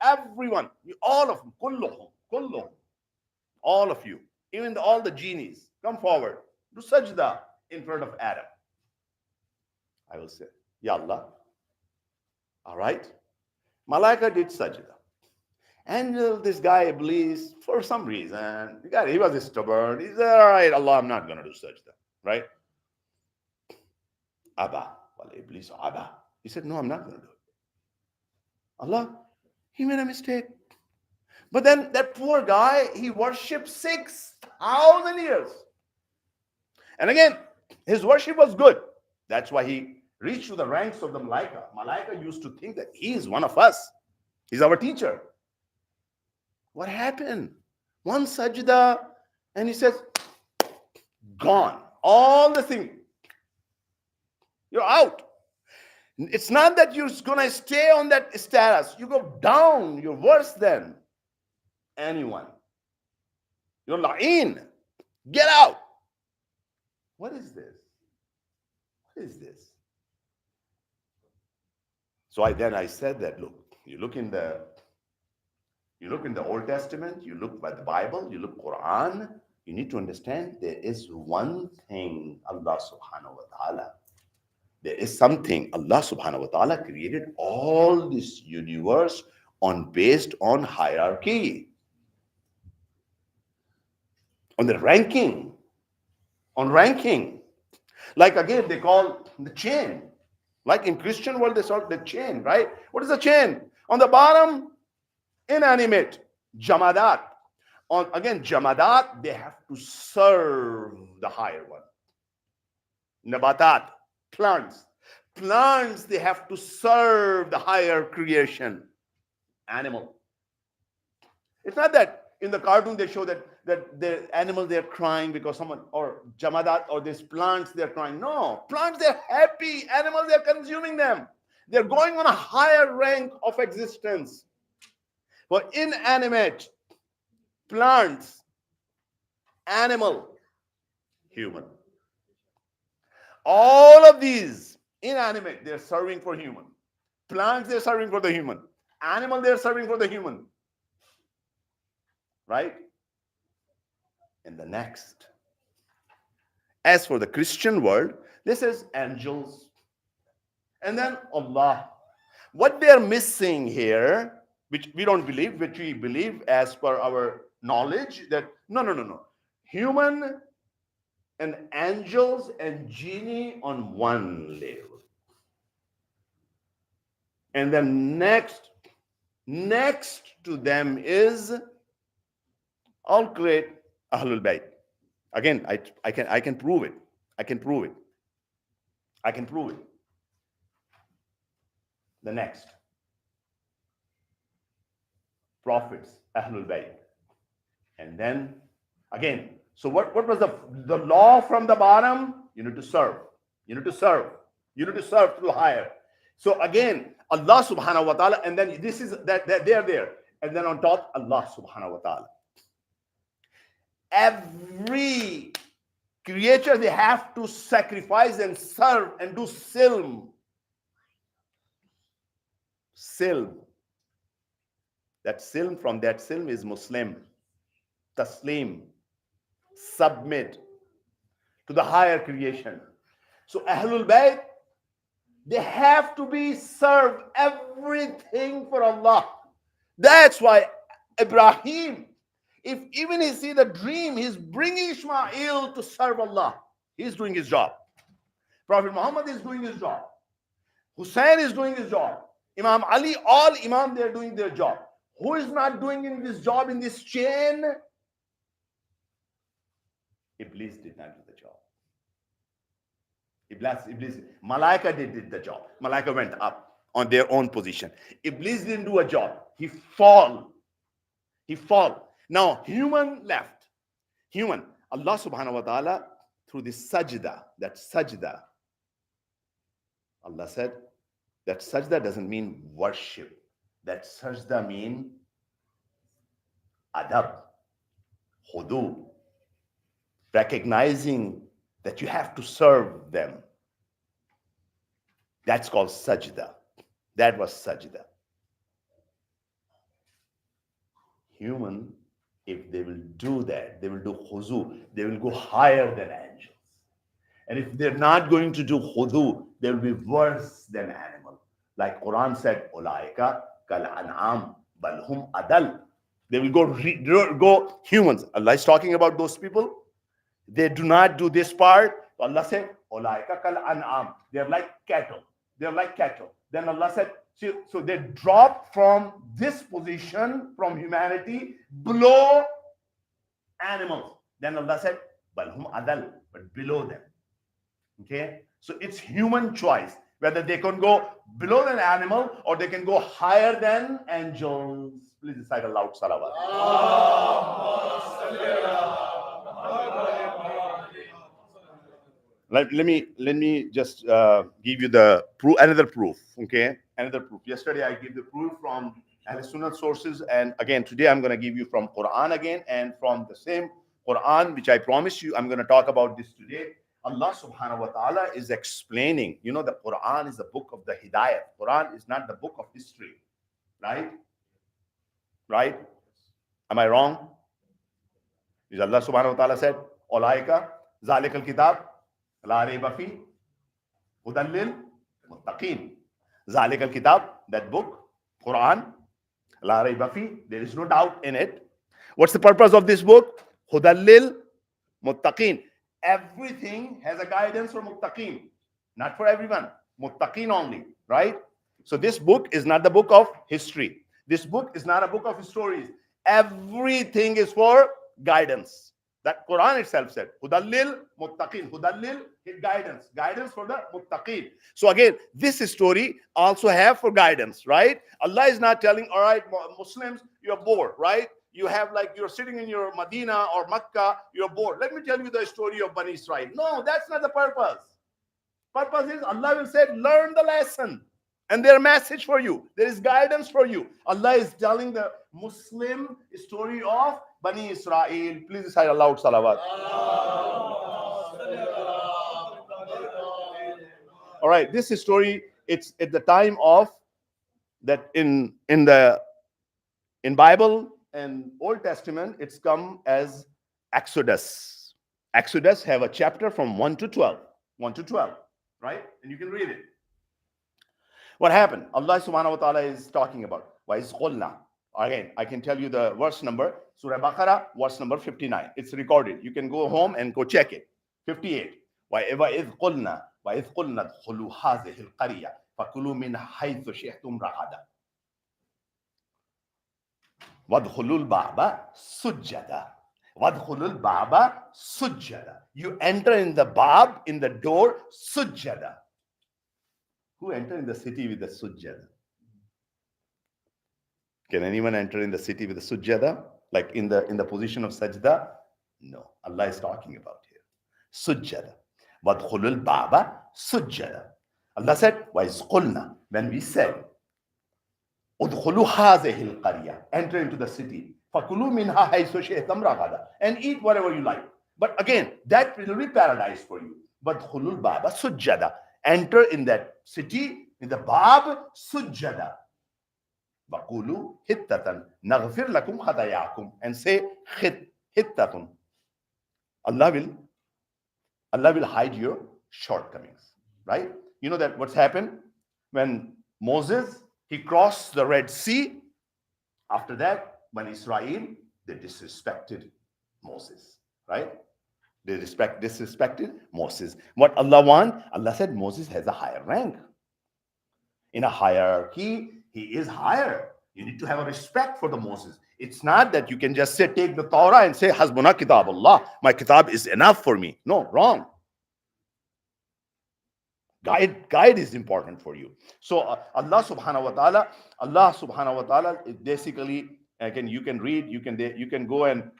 everyone, all of them, kulluhum. All of you, even all the genies, come forward. Do sajda in front of Adam. I will say, Ya Allah. All right. Malaika did sajda. And this guy, Iblis, for some reason, he was stubborn. He said, all right, Allah, I'm not going to do sajda. Right? Abba. Well, Iblis, Abba. He said, no, I'm not going to do it. Allah, he made a mistake. But then that poor guy, he worshipped 6,000 years. And again, his worship was good. That's why he reached to the ranks of the Malaika. Malaika used to think that he is one of us. He's our teacher. What happened? One sajda, and he says, gone. All the thing. You're out. It's not that you're going to stay on that status. You go down. You're worse than anyone. You're la'in. Get out. What is this? What is this? So I said that, look, you look in the Old Testament, you look by the Bible, you look Quran, you need to understand there is one thing, Allah subhanahu wa ta'ala. There is something. Allah subhanahu wa ta'ala created all this universe based on hierarchy, on the ranking, on ranking. Like again, they call the chain. Like in Christian world, they call the chain, right? What is the chain? On the bottom, inanimate, jamadat. Again, jamadat, they have to serve the higher one. Nabatat, plants. Plants, they have to serve the higher creation. Animal. It's not that in the cartoon they show that the animals, they're crying because someone, or jamadat, or these plants, they're crying. No, plants, they're happy. Animals, they're consuming them. They're going on a higher rank of existence. For inanimate, plants, animal, human. All of these inanimate, they're serving for human. Plants, they're serving for the human. Animal, they're serving for the human. Right? And the next. As for the Christian world, this is angels. And then Allah. What they are missing here, which we don't believe, which we believe as per our knowledge, that no. Human and angels and genie on one level. And then next to them is all great Ahlul Bayt. Again, I can prove it. I can prove it. The next. Prophets, Ahlul Bayt. And then again, so what was the law from the bottom? You need to serve. You need to serve to higher. So again, Allah subhanahu wa ta'ala, and then this is that they are there. And then on top, Allah subhanahu wa ta'ala. Every creature, they have to sacrifice and serve and do silm. Silm. That silm, from that silm is Muslim. Taslim. Submit to the higher creation. So Ahlul Bayt, they have to be served everything for Allah. That's why Ibrahim, if even he see the dream, he's bringing Ishmael to serve Allah. He's doing his job. Prophet Muhammad is doing his job. Hussein is doing his job. Imam Ali, all Imam, they're doing their job. Who is not doing in this job, in this chain? Iblis did not do the job. Iblis, Malaika did the job. Malaika went up on their own position. Iblis didn't do a job. He fall. Now, human left. Human. Allah subhanahu wa ta'ala, through this sajda, Allah said, that sajda doesn't mean worship. That sajda mean adab, hudu, recognizing that you have to serve them. That's called sajda. That was sajda. Human, if they will do that, they will do khuzu, they will go higher than angels. And if they're not going to do khudu, they will be worse than animal. Like Quran said, Ulaika kal an'am bal hum adal. They will go humans. Allah is talking about those people. They do not do this part. Allah said, Ulaika kal an'am. They're like cattle. Then Allah said, so they drop from this position, from humanity, below animals. Then Allah said, bal hum adal, but below them. Okay? So it's human choice, whether they can go below an animal or they can go higher than angels. Please recite a loud salawat. Let me just give you the another proof. Okay, another proof. Yesterday I gave the proof from Ahl Sunnah sources, and again today I'm going to give you from Quran again, and from the same Quran which I promised you. I'm going to talk about this today. Allah subhanahu wa ta'ala is explaining. You know, the Quran is the book of the Hidayah. Quran is not the book of history, right? Right? Am I wrong? Is Allah subhanahu wa ta'ala said, Olaika, Zalikal Kitab, La Rayba Fi, Hudan lil Muttaqin. Zalikal Kitab, that book, Quran, La Rayba Fi, there is no doubt in it. What's the purpose of this book? Hudan lil Muttaqin. Everything has a guidance for Muttaqin, not for everyone. Muttaqin only, right? So this book is not the book of history. This book is not a book of stories. Everything is for guidance. That Quran itself said, Hudallil Muttaqin. Hudallil guidance. Guidance for the Muttaqin. So again, this story also have for guidance, right? Allah is not telling, all right, Muslims, you're bored, right? You have like, you're sitting in your Medina or Makkah, you're bored. Let me tell you the story of Bani Israel. No, that's not the purpose. Purpose is Allah will say, learn the lesson. And their message for you. There is guidance for you. Allah is telling the Muslim story of Bani Israel. Please recite a loud salawat. All right, this story, it's at the time of that in Bible and Old Testament, it's come as Exodus. Exodus have a chapter from 1 to 12. 1 to 12, right? And you can read it. What happened? Allah subhanahu wa ta'ala is talking about وَإِذْ قُلْنَا. Again, I can tell you the verse number. Surah Baqarah, verse number 59. It's recorded. You can go home and go check it. 58. وَإِذْ قُلْنَا ادْخُلُوا هَذِهِ الْقَرْيَةَ فَكُلُوا مِنْ حَيْثُ شِئْتُمْ رَغَدًا وَادْخُلُوا الْبَابَ سُجَّدًا وَادْخُلُوا الْبَابَ سُجَّدًا. You enter in the bab, in the door, sujjada. Who enter in the city with the sujjada? Can anyone enter in the city with the sujjada? Like in the position of sajda? No. Allah is talking about here. Sujjada. Wadkhulul baba sujjada. Allah said, وَإِذْ قُلْنَا. When we said, udkhulu hazihil qarya. Enter into the city. فَكُلُوا مِنْهَا حَيْثُ شِئْتُمْ رَغَدًا. And eat whatever you like. But again, that will be paradise for you. Wadkhulul baba sujjada. Enter in that city, in the bab, sujjada. Baqulu hittatan naghfir lakum khatayakum. And say hittatun. Allah will hide your shortcomings. Right? You know that what's happened? When Moses, he crossed the Red Sea. After that, when Israel, they disrespected Moses. Right? They disrespected Moses. What Allah want? Allah said Moses has a higher rank. In a hierarchy, he is higher. You need to have a respect for the Moses. It's not that you can just say, take the Torah and say, Hasbuna kitab Allah. My kitab is enough for me. No, wrong. Guide is important for you. So Allah subhanahu wa ta'ala, basically, again, you can read, you can go and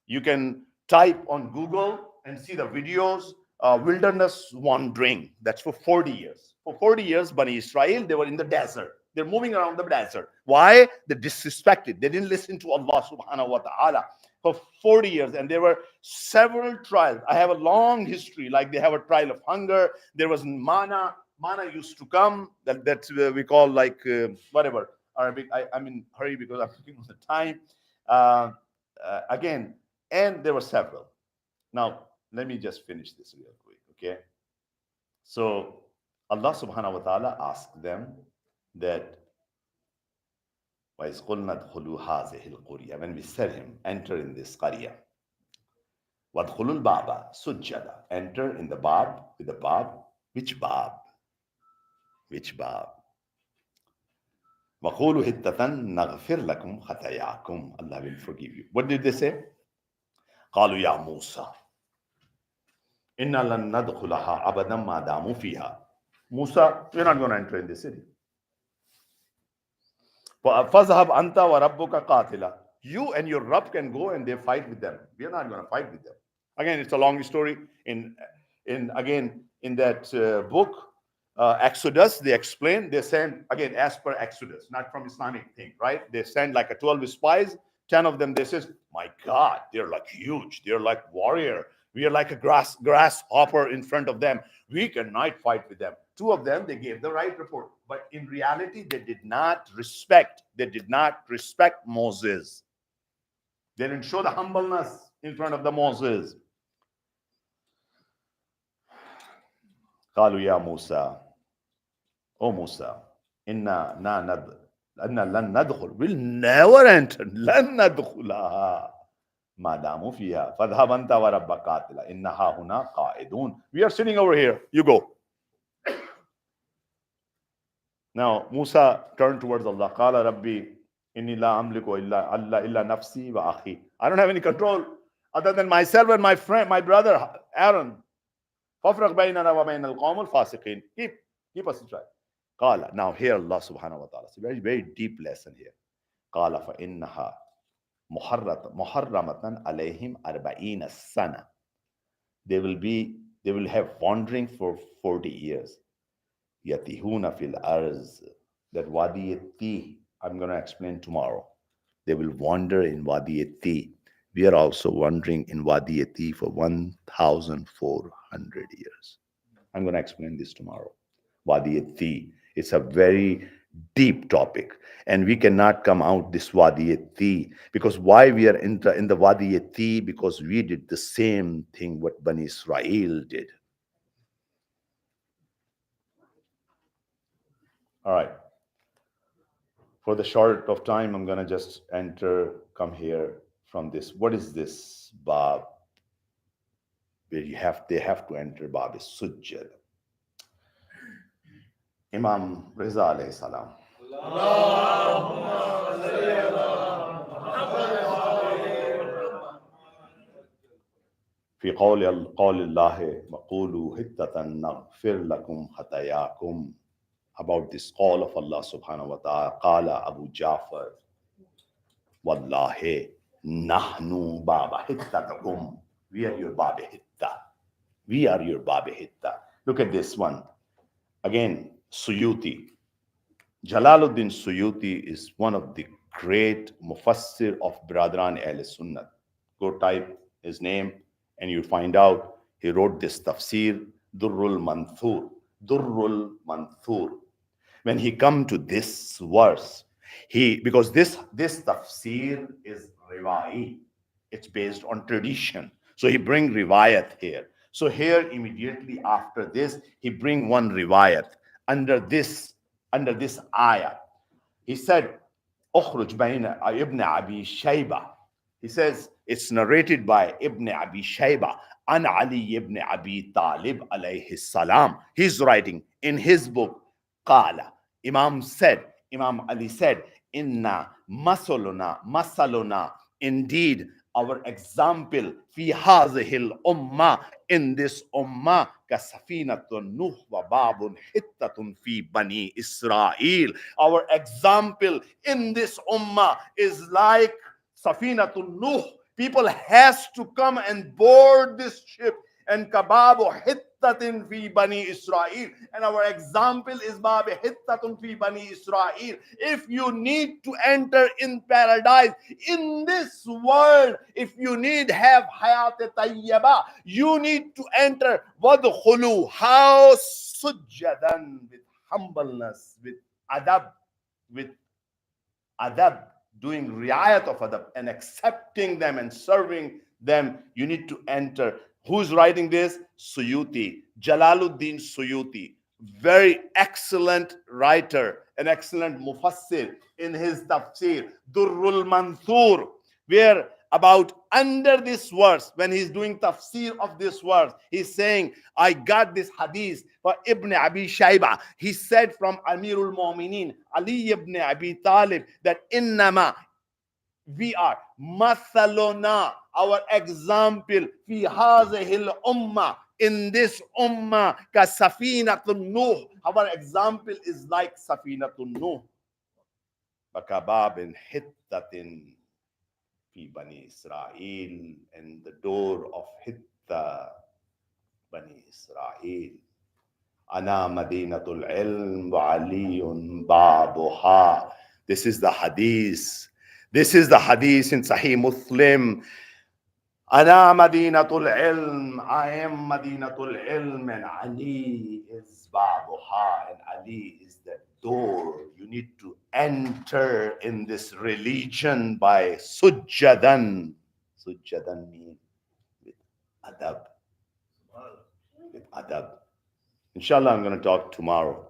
you can type on Google and see the videos, wilderness wandering. That's for 40 years. For 40 years, Bani Israel, they were in the desert. They're moving around the desert. Why? They disrespected. They didn't listen to Allah subhanahu wa ta'ala for 40 years. And there were several trials. I have a long history. Like they have a trial of hunger. There was manna. Manna used to come. That's we call like whatever. Arabic. I'm in a hurry because I'm looking at the time. Again, and there were several. Now, let me just finish this real quick, okay? So, Allah subhanahu wa ta'ala asked them that, وَإِذْ قُلْنَا ادْخُلُوا هَذِهِ الْقُرْيَةَ. When we said him, enter in this qaryah. وَادْخُلُوا الْبَابَ سُجَّدًا. Enter in the bab, with the bab. Which bab? Which bab? وَقُولُوا هِتَّةً نَغْفِرْ لَكُمْ خَطَايَاكُمْ. Allah will forgive you. What did they say? قالوا يا موسى إنا لن ندخلها أبدا ما داموا فيها. Musa, we're not going to enter in the city. فَذْهَبْ أَنْتَ وَرَبُّكَ قَاتِلًا. You and your Rabb can go and they fight with them. We are not going to fight with them. Again, it's a long story. In In that book, Exodus, they explain, they send, again, as per Exodus, not from Islamic thing, right? They send like a 12 spies, 10 of them, they says, my God, they're like huge, they're like warrior. We are like a grasshopper in front of them. We cannot fight with them. Two of them, they gave the right report. But in reality, they did not respect Moses. They didn't show the humbleness in front of the Moses. قالوا يا موسى, O Musa, inna na nad, anna lan nadkhul, will never enter, lan nadkhulaha ma damu fiha fadhhab anta wa rabbaka qatila inna ha huna qa'idun. We are sitting over here, you go. Now Musa turned towards Allah. Qala rabbi inni la amliku illa nafsi wa akhi. I don't have any control other than myself and my friend, my brother Aaron. Fafraq baynana wa bayna al-qawm al-fasiqin. Keep us in track. Qala. Now here Allah subhanahu wa ta'ala. It's a very, very deep lesson here. Qala fa innaha muharramatan alayhim arba'ina sana. They will have wandering for 40 years. Yatihuna fil arz. That wadi yati, I'm going to explain tomorrow. They will wander in wadi yati. We are also wandering in wadi yati for 1,400 years. I'm going to explain this tomorrow. Wadi yati. It's a very deep topic, and we cannot come out this wadi yati, because why we are in the wadi yati? Because we did the same thing what Bani Israel did. All right. For the short of time, I'm going to just come here from this. What is this Bab? Where they have to enter Bab is Sujjad. Imam Riza alayhi salam. في قول الله وقولوا حتة نغفر لكم خطاياكم. About this call of Allah subhanahu wa ta'ala, qala Abu Ja'far, wallahi nahnu baba hittatakum. We are your baba hitta. We are your baba hitta. Look at this one. Again, Suyuti. Jalaluddin Suyuti is one of the great mufassir of Bradran Ahl Sunnah. Go type his name and you find out he wrote this tafsir, Durrul Manthur. Durrul Manthur. When he come to this verse, because this tafsir is riwai, it's based on tradition. So he bring riwayat here. So here immediately after this, he bring one riwayat under this ayah. He said, "Ukhruj bayna Ibn Abi Shayba." He says it's narrated by Ibn Abi Shayba an Ali ibn Abi Talib alayhi salam. He's writing in his book. Qala, Imam Ali said, Inna masaluna, indeed our example, fi hazihil ummah, in this ummah, ka safinatun nuh wa babun hittatun fi bani Israel. Our example in this ummah is like safinatun nuh. People has to come and board this ship, and kababu hittatin fi bani Israel, and our example is babu hittatun fi bani Israel. If you need to enter in paradise in this world, if you need have hayat tayyaba, you need to enter wadkhulu, how sujjadan, with humbleness, with adab, doing riayat of adab and accepting them and serving them. You need to enter. Who's writing this? Suyuti, Jalaluddin Suyuti, very excellent writer, an excellent mufassir. In his tafsir Durrul Manthur, where about under this verse, when he's doing tafsir of this verse, he's saying, I got this hadith for Ibn Abi Shayba. He said from Amirul Mu'minin Ali ibn Abi Talib that innama, we are mathaluna, our example, fi hazihil ummah, in this ummah, ka safinatun nuh, our example is like safinatun nuh, bakababin hittatin fi bani Israel, and the door of Hitta Bani Israel. Ana Madinatul Ilm wa Aliyun Babuha. This is the hadith. This is the hadith in Sahih Muslim. Ana Madinatul Ilm. I am Madinatul Ilm, and Ali is Babuha, and Ali is the door. You need to enter in this religion by sujjadan. Sujjadan means with adab. With adab. Inshallah, I'm going to talk tomorrow.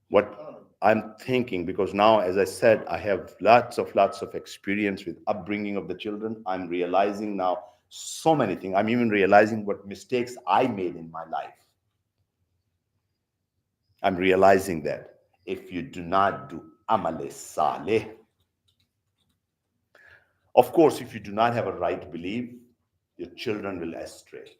What I'm thinking, because now, as I said, I have lots of experience with upbringing of the children. I'm realizing now so many things. I'm even realizing what mistakes I made in my life. I'm realizing that if you do not do amal saleh, of course, if you do not have a right belief, your children will astray.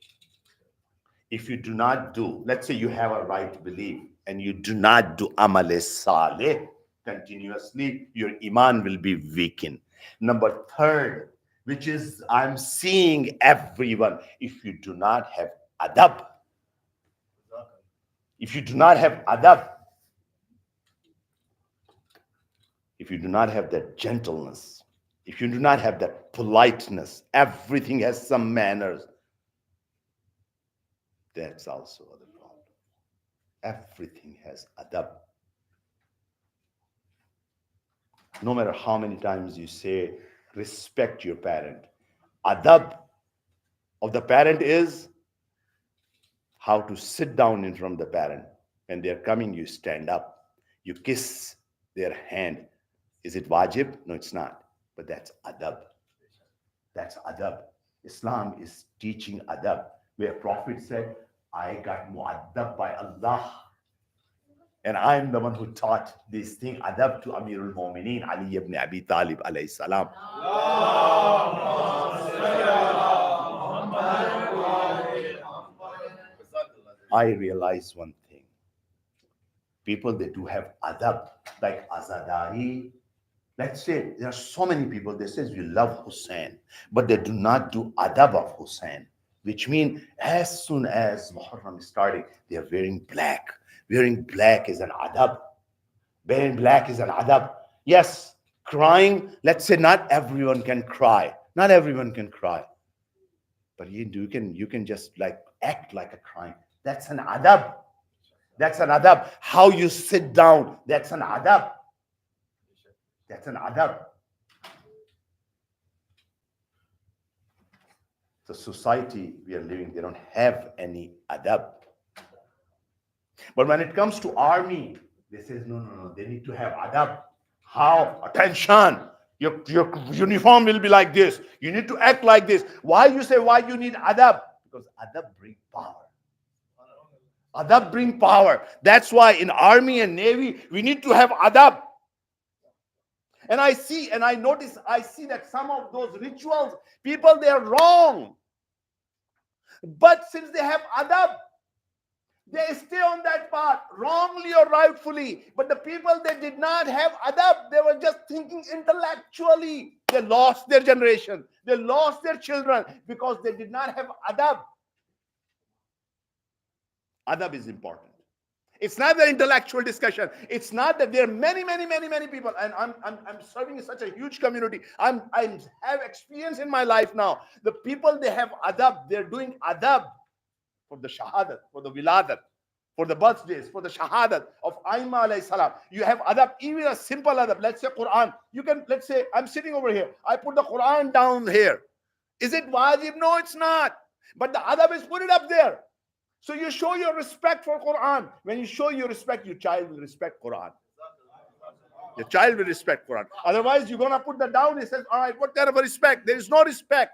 If you do not do, let's say you have a right belief and you do not do amal saleh continuously, your iman will be weakened. Number third, which is I'm seeing everyone, if you do not have adab, if you do not have adab, if you do not have that gentleness, if you do not have that politeness, everything has some manners, that's also the problem. Everything has adab. No matter how many times you say, respect your parent. Adab of the parent is how to sit down in front of the parent. When they're coming, you stand up. You kiss their hand. Is it wajib? No, it's not. But that's adab. That's adab. Islam is teaching adab. Where Prophet said, I got mu'addab by Allah. And I'm the one who taught this thing, adab, to Amirul Mu'mineen, Ali ibn Abi Talib alayhi salam. I realize one thing. People, they do have adab, like Azadari. Let's say there are so many people, they say we love Hussein, but they do not do adab of Hussein, which means as soon as Muharram is starting, they are wearing black. Wearing black is an adab. Wearing black is an adab. Yes, crying, let's say not everyone can cry. Not everyone can cry. But you can just like act like a crying. That's an adab. That's an adab. How you sit down, that's an adab. That's an adab. The society we are living, they don't have any adab. But when it comes to army, they say, no, they need to have adab. How? Attention. Your uniform will be like this. You need to act like this. Why you say why you need adab? Because adab brings power. Adab brings power. That's why in army and navy, we need to have adab. And I see that some of those rituals, people, they are wrong. But since they have adab, they stay on that path, wrongly or rightfully. But the people, they did not have adab. They were just thinking intellectually. They lost their generation. They lost their children because they did not have adab. Adab is important. It's not the intellectual discussion. It's not that there are many people, and I'm serving in such a huge community. I have experience in my life now. The people, they have adab. They're doing adab for the shahadat, for the wiladat, for the birthdays, for the shahadat of Aima alayhi salam. You have adab, even a simple adab. Let's say Quran. Let's say I'm sitting over here. I put the Quran down here. Is it wajib? No, it's not. But the adab is put it up there. So you show your respect for Quran. When you show your respect, your child will respect Quran. Your child will respect Quran. Otherwise, you're going to put that down. He says, all right, what kind of a respect? There is no respect.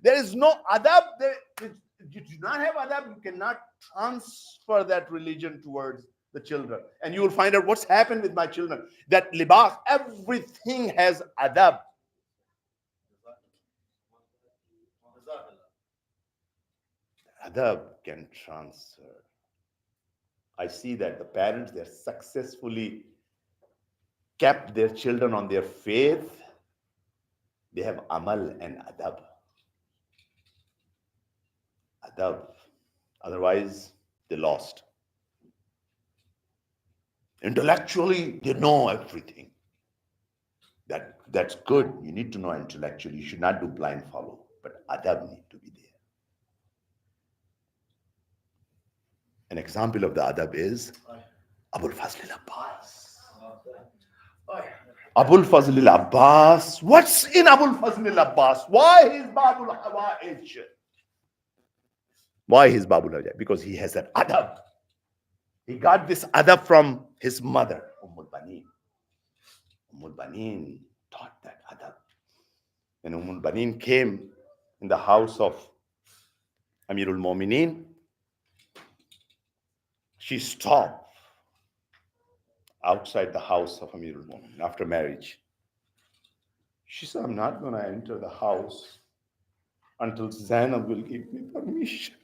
There is no adab. You do not have adab. You cannot transfer that religion towards the children. And you will find out what's happened with my children. That libas, everything has adab. Adab can transfer. I see that the parents, they're successfully kept their children on their faith. They have amal and adab. Adab. Otherwise, they lost. Intellectually, they know everything. That's good. You need to know intellectually. You should not do blind follow. But adab need to be there. An example of the adab is Abul Fazl al-Abbas. Abul Fazl al-Abbas. What's in Abul Fazl al-Abbas? Why is Babul Hawa'ij? Why is Babul Hawa'ij? Because he has an adab. He got this adab from his mother, Baneen. Baneen taught that adab. When Baneen came in the house of Amirul Mu'mineen, she stopped outside the house of Amirul Mu'mineen after marriage. She said, I'm not going to enter the house until Zainab will give me permission.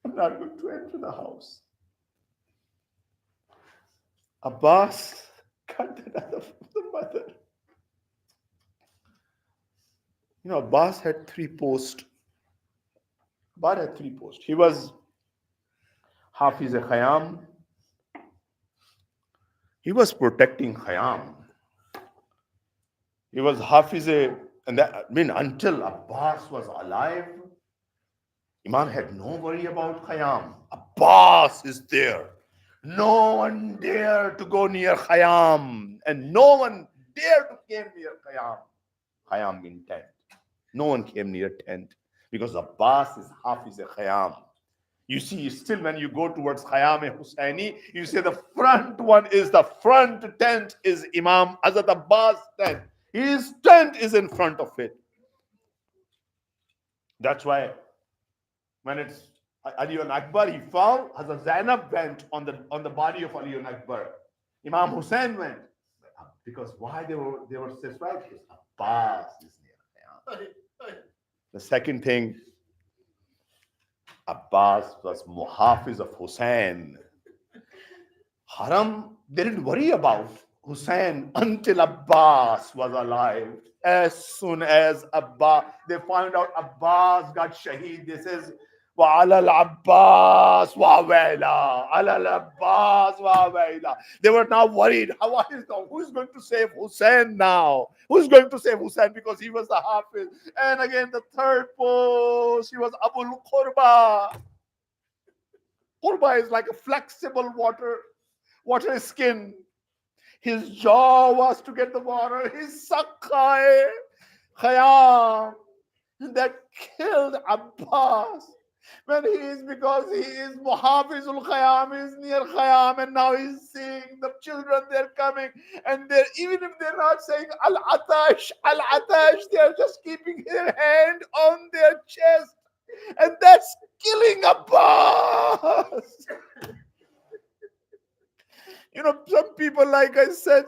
I'm not going to enter the house. Abbas got that out of the mother. You know, Abbas had three posts. Abbas had three posts. He was Hafiz-e-Khayam. He was protecting Khayam. He was and that, I mean, until Abbas was alive, Imam had no worry about Khayam. Abbas is there. No one dared to go near Khayam, and no one dared to came near Khayam. Khayam in tent. No one came near tent because Abbas is Hafiz-e-Khayam. You see, still when you go towards Khayyam-e-Husaini, you say the front tent is Imam Hazrat Abbas' tent. His tent is in front of it. That's why when it's Ali and Akbar, he fell. Hazrat Zainab went on the body of Ali and Akbar. Imam Hussein went. Because why they were satisfied? Because Abbas is near Khayyam. The second thing, Abbas was Muhafiz of Hussein. Haram, they didn't worry about Hussein until Abbas was alive. As soon as they found out Abbas got shaheed, they says, وَعَلَى الْعَبَّاسِ وَعَوَيْلَا عَلَى الْعَبَّاسِ وَعَوَيْلَا. They were now worried. Who is going to save Hussein now? Who is going to save Hussein? Because he was the Hafiz. And again, the third post, he was Abul Qurba. Qurba is like a flexible water skin. His jaw was to get the water. His saqqai, Khayyam, that killed Abbas. Because he is Muhafizul Khayyam, he is near Khayyam, and now he's seeing the children, they're coming, and even if they're not saying Al-Atash, they're just keeping their hand on their chest, and that's killing Abbas. You know, some people, like I said,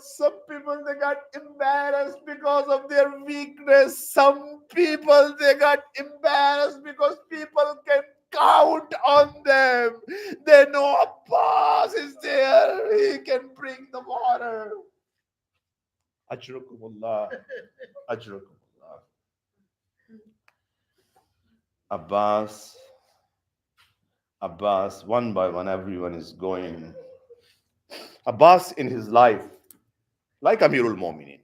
they got embarrassed because of their weakness. Some people, they got embarrassed because people can count on them. They know Abbas is there. He can bring the water. Ajrukumullah. Ajrukumullah. Abbas, one by one, everyone is going. Abbas in his life, like Amirul Mu'mineen,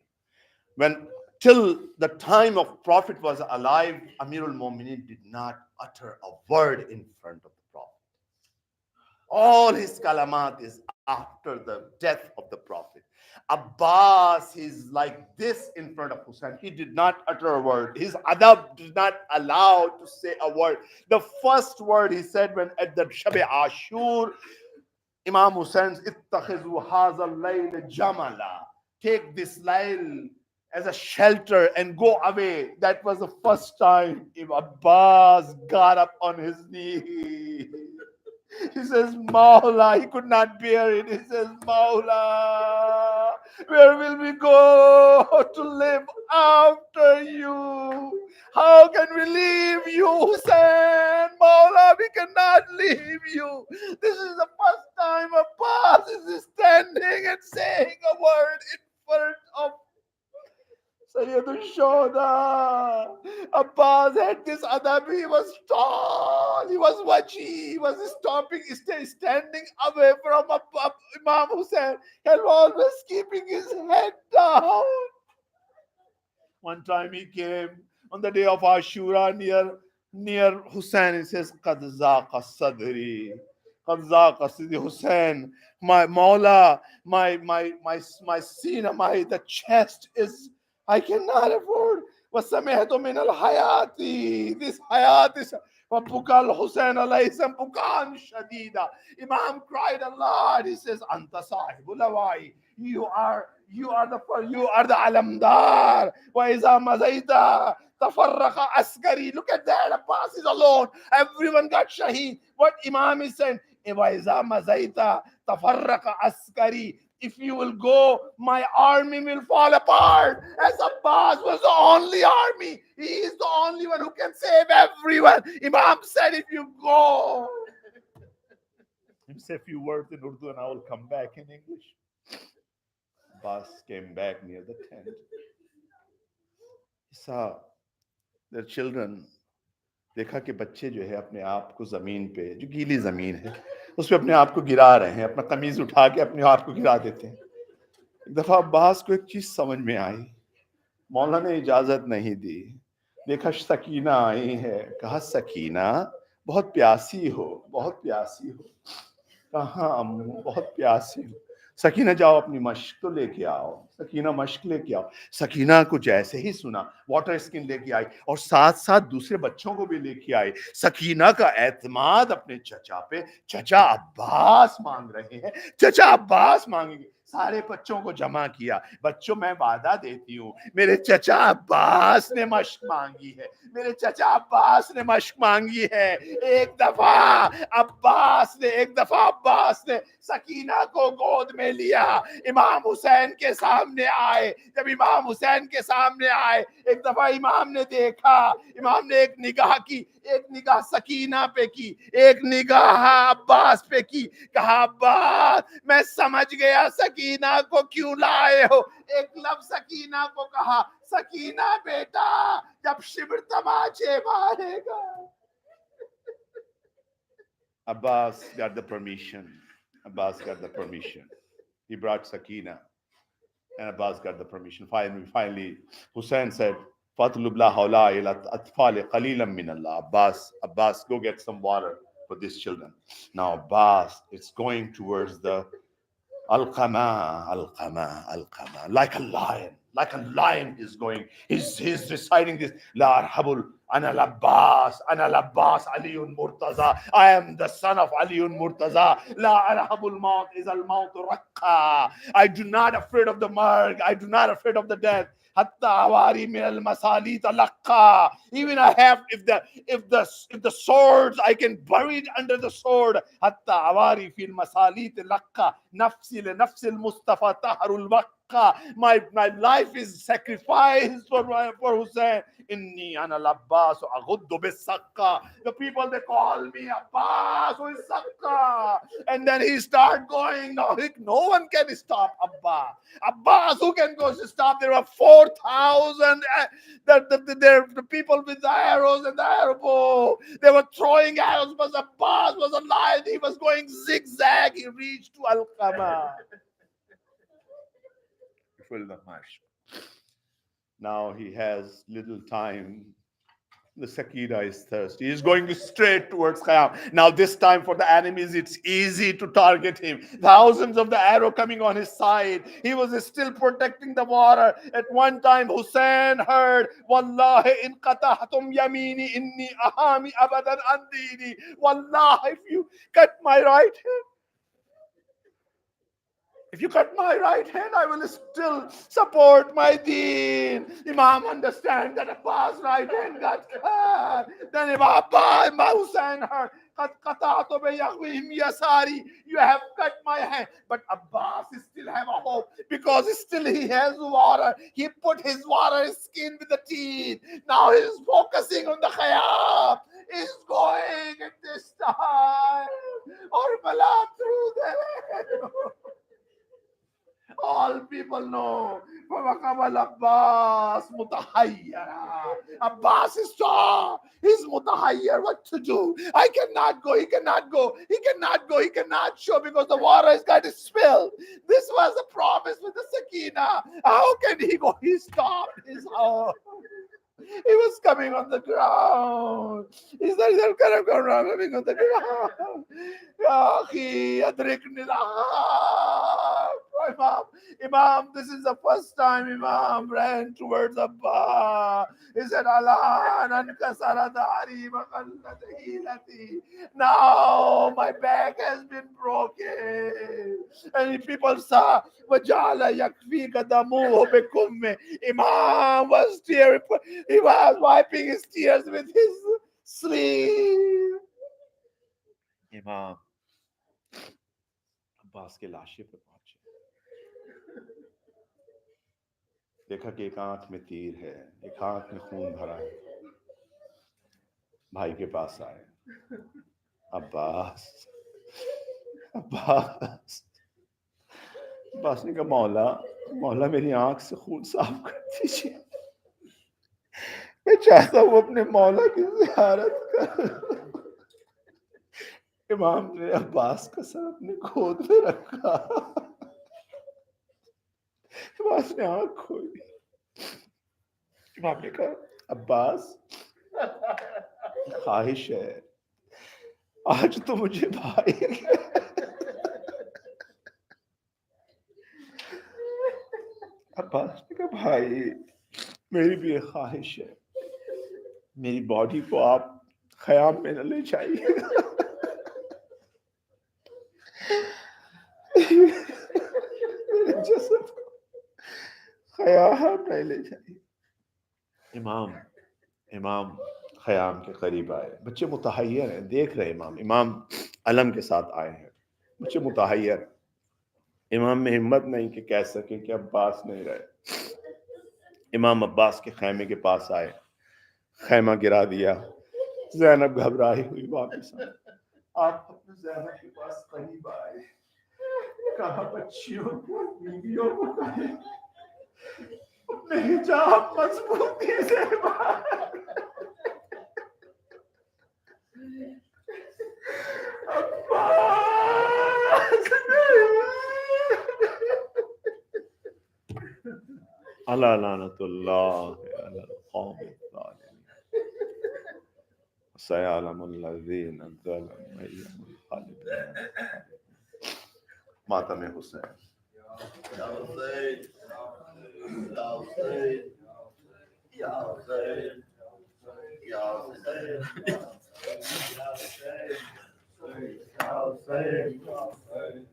till the time of Prophet was alive, Amirul Mu'mineen did not utter a word in front of the Prophet. All his kalamat is after the death of the Prophet. Abbas is like this in front of Hussein. He did not utter a word. His adab did not allow to say a word. The first word he said when at the Shab-e Ashur, Imam Hussein, ittakhizu hazal layl jamala. Take this layl as a shelter and go away. That was the first time Abbas got up on his knee. He says, Maula, he could not bear it. He says, Maula, where will we go to live after you? How can we leave you, Hussein? Maula, we cannot leave you. This is the first time Abbas is standing and saying a word in front of Sayyidul Shoda. Abbas had this adab. He was tall, he was waji, he was standing away from Imam Hussein and always keeping his head down. One time he came on the day of Ashura near Hussein. He says, "Qad zaqa sadri, qad zaqa sadri." Hussein, my Maula, my sina, the chest is, I cannot afford. وَسَمِعْتُ مِنَ الْحَيَاةِ. This hayat is. وَبُكَى الْحُسَيْنَ عَلَيْهِ بُكَاءً شَدِيدًا. Imam cried a lot. He says, أَنْتَ صَاحِبُ الْأَوَائِ. You are the alamdar. وَإِذَا مَزَيْتَ تَفَرَّقَ askari. Look at that. Abbas is alone. Everyone got shaheed. What Imam is saying, وَإِذَا مَزَيْتَ تَفَرَّقَ askari. If you will go, my army will fall apart. As Abbas was the only army. He is the only one who can save everyone. Imam said, if you go. Let me say a few words in Urdu and I will come back in English. Abbas came back near the tent. He saw their children. देखा कि बच्चे जो है अपने आप को जमीन पे, जो गीली जमीन है, उस पे अपने आप को गिरा रहे हैं, अपना कमीज उठा के अपने आप को गिरा देते हैं. एक दफा अब्बास को एक चीज समझ में आई. मौला ने इजाजत नहीं दी. देखा सकीना आई है. कहा सकीना बहुत प्यासी हो, बहुत प्यासी हो. कहा अम्मू बहुत प्यासी हो. सकीना जाओ अपनी मश्क तो लेके आओ. सकीना मश्क लेके आओ. सकीना को जैसे ही सुना वाटर स्किन लेके आई और साथ साथ दूसरे बच्चों को भी लेके आई. सकीना का एतमाद अपने चचा पे. चचा अब्बास मांग रहे हैं, चचा अब्बास मांगेंगे. सारे बच्चों को जमा किया. बच्चों मैं वादा देती हूँ, मेरे चचा अब्बास ने मश्क मांगी है, मेरे चचा अब्बास ने मश्क मांगी है. एक दफा अब्बास ने सकीना को गोद में लिया. इमाम हुसैन के सामने आए. जब इमाम हुसैन के सामने आए, एक दफा इमाम ने देखा, इमाम ने एक निगाह की, एक निगाह सकीना पे की, एक निगाह अब्बास पे की. कहा अब्बास मैं समझ गया सकीना को क्यों लाए हो. एक लफ्ज सकीना को कहा, सकीना बेटा जब शिविर तमाचे मारेगा. Abbas got the permission. He brought Sakina. And Abbas got the permission. Finally, Hussein said, Fatlub la hawla ila atfali qalilan min Allah. Abbas, go get some water for these children. Now Abbas is going towards the Al-Qama, like a lion is going. He's reciting this. La arhabul ana al-Abbas, Aliyun Murtaza. I am the son of Aliyun Murtaza. La arhabul maut is al-maut raqqa. I do not afraid of the marg. I do not afraid of the death. Hatta awari min al-masalit laqqa. Even I have, if the swords, I can bury it under the sword. Hatta awari fil masalit laqqa. Nafsi li nafsi al-Mustafa taharul waqqa. My life is sacrificed for Hussein. Inni ana al-Abbas aghuddu bis-saqqa. The people, they call me Abbas, who is Saqqa. And then he start going. No one can stop Abbas, who can go to stop? There were 4,000 the people with the arrows and the arrow bow. They were throwing arrows, but Abbas was alive. He was going zigzag. He reached to Al-Qama. Fill the mash. Now he has little time. The Sakina is thirsty. He's going straight towards Khayyam. Now this time for the enemies, it's easy to target him. Thousands of the arrow coming on his side. He was still protecting the water. At one time, Hussein heard, Wallahi in qatahtum yamini inni ahami abadan andini. Wallahi, if you cut my right hand, I will still support my deen. Imam understand that Abbas' right hand got cut. Then Imam Hussein heard, you have cut my hand. But Abbas still have a hope because still he has water. He put his water skin with the teeth. Now he's focusing on the Khayyam. He's going at this time. Or Bala through there. all people know. فَوَقَبَ Abbas مُتَحَيَّرًا. Abbas is saw. He's mutahayyar. What to do? I cannot go. He cannot go. He cannot go. He cannot show because the water is going to spill. This was a promise with the Sakina. How can he go? He stopped his heart. He was coming on the ground. He started coming on the ground. Ya akhi, adrikni lahab. Imam, this is the first time Imam ran towards Abbas. He said, Allah, nankasara dari maqallat hilati. Now my back has been broken. And people saw, وَجَعَلَ يَكْفِيكَ دَمُوهُ بِكُمِّ. Imam was tearing. He was wiping his tears with his sleeve. Imam Abbas کے لاشے پر پہنچے. دیکھا کہ ایک آنکھ میں تیر ہے, ایک آنکھ میں خون بھرا ہے. بھائی کے پاس آئے. عباس نے کہا مولا میری آنکھ سے خون صاف کر دیجیے. میں چاہتا ہوں اپنے مولا کی زیارت کر. امام نے عباس کا سر اپنے گود میں رکھا. عباس نے آنکھ کھولی. امام نے کہا عباس خواہش ہے آج تو مجھے بھائی. عباس نے کہا بھائی میری بھی ایک خواہش ہے, میری باڈی کو آپ خیام میں نہ لے جائیے. میرے جسد کو خیام میں لے جائیے. امام خیام کے قریب آئے. بچے متحیر ہیں, دیکھ رہے امام علم کے ساتھ آئے ہیں. بچے متحیر. امام میں ہمت نہیں کہ کہہ سکے کہ عباس نہیں رہے. امام عباس کے خیمے کے پاس آئے, خیمہ گرا دیا. زینب گھبرائی ہوئی واپس آئی. آپ اپنے زینب کے پاس قریب آئے, کہا بچیوں کو بیویوں کو کہے اپنے حجاب مضبوطی سے اللہ لعنت اللہ علی القوم الظالمین سیعلم الذین ظلموا ایہم القلب. ماتم حسین. یا حسین یا حسین یا حسین یا حسین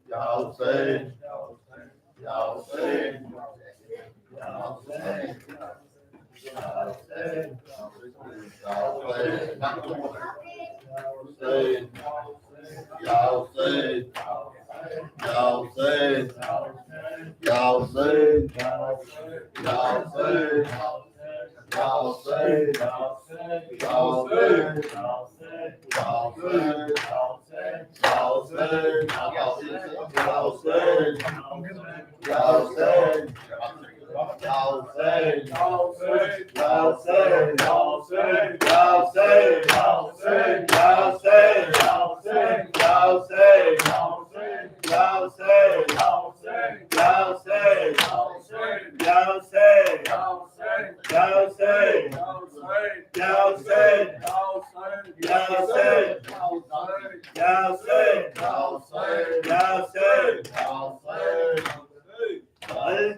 یا حسین یا حسین یا حسین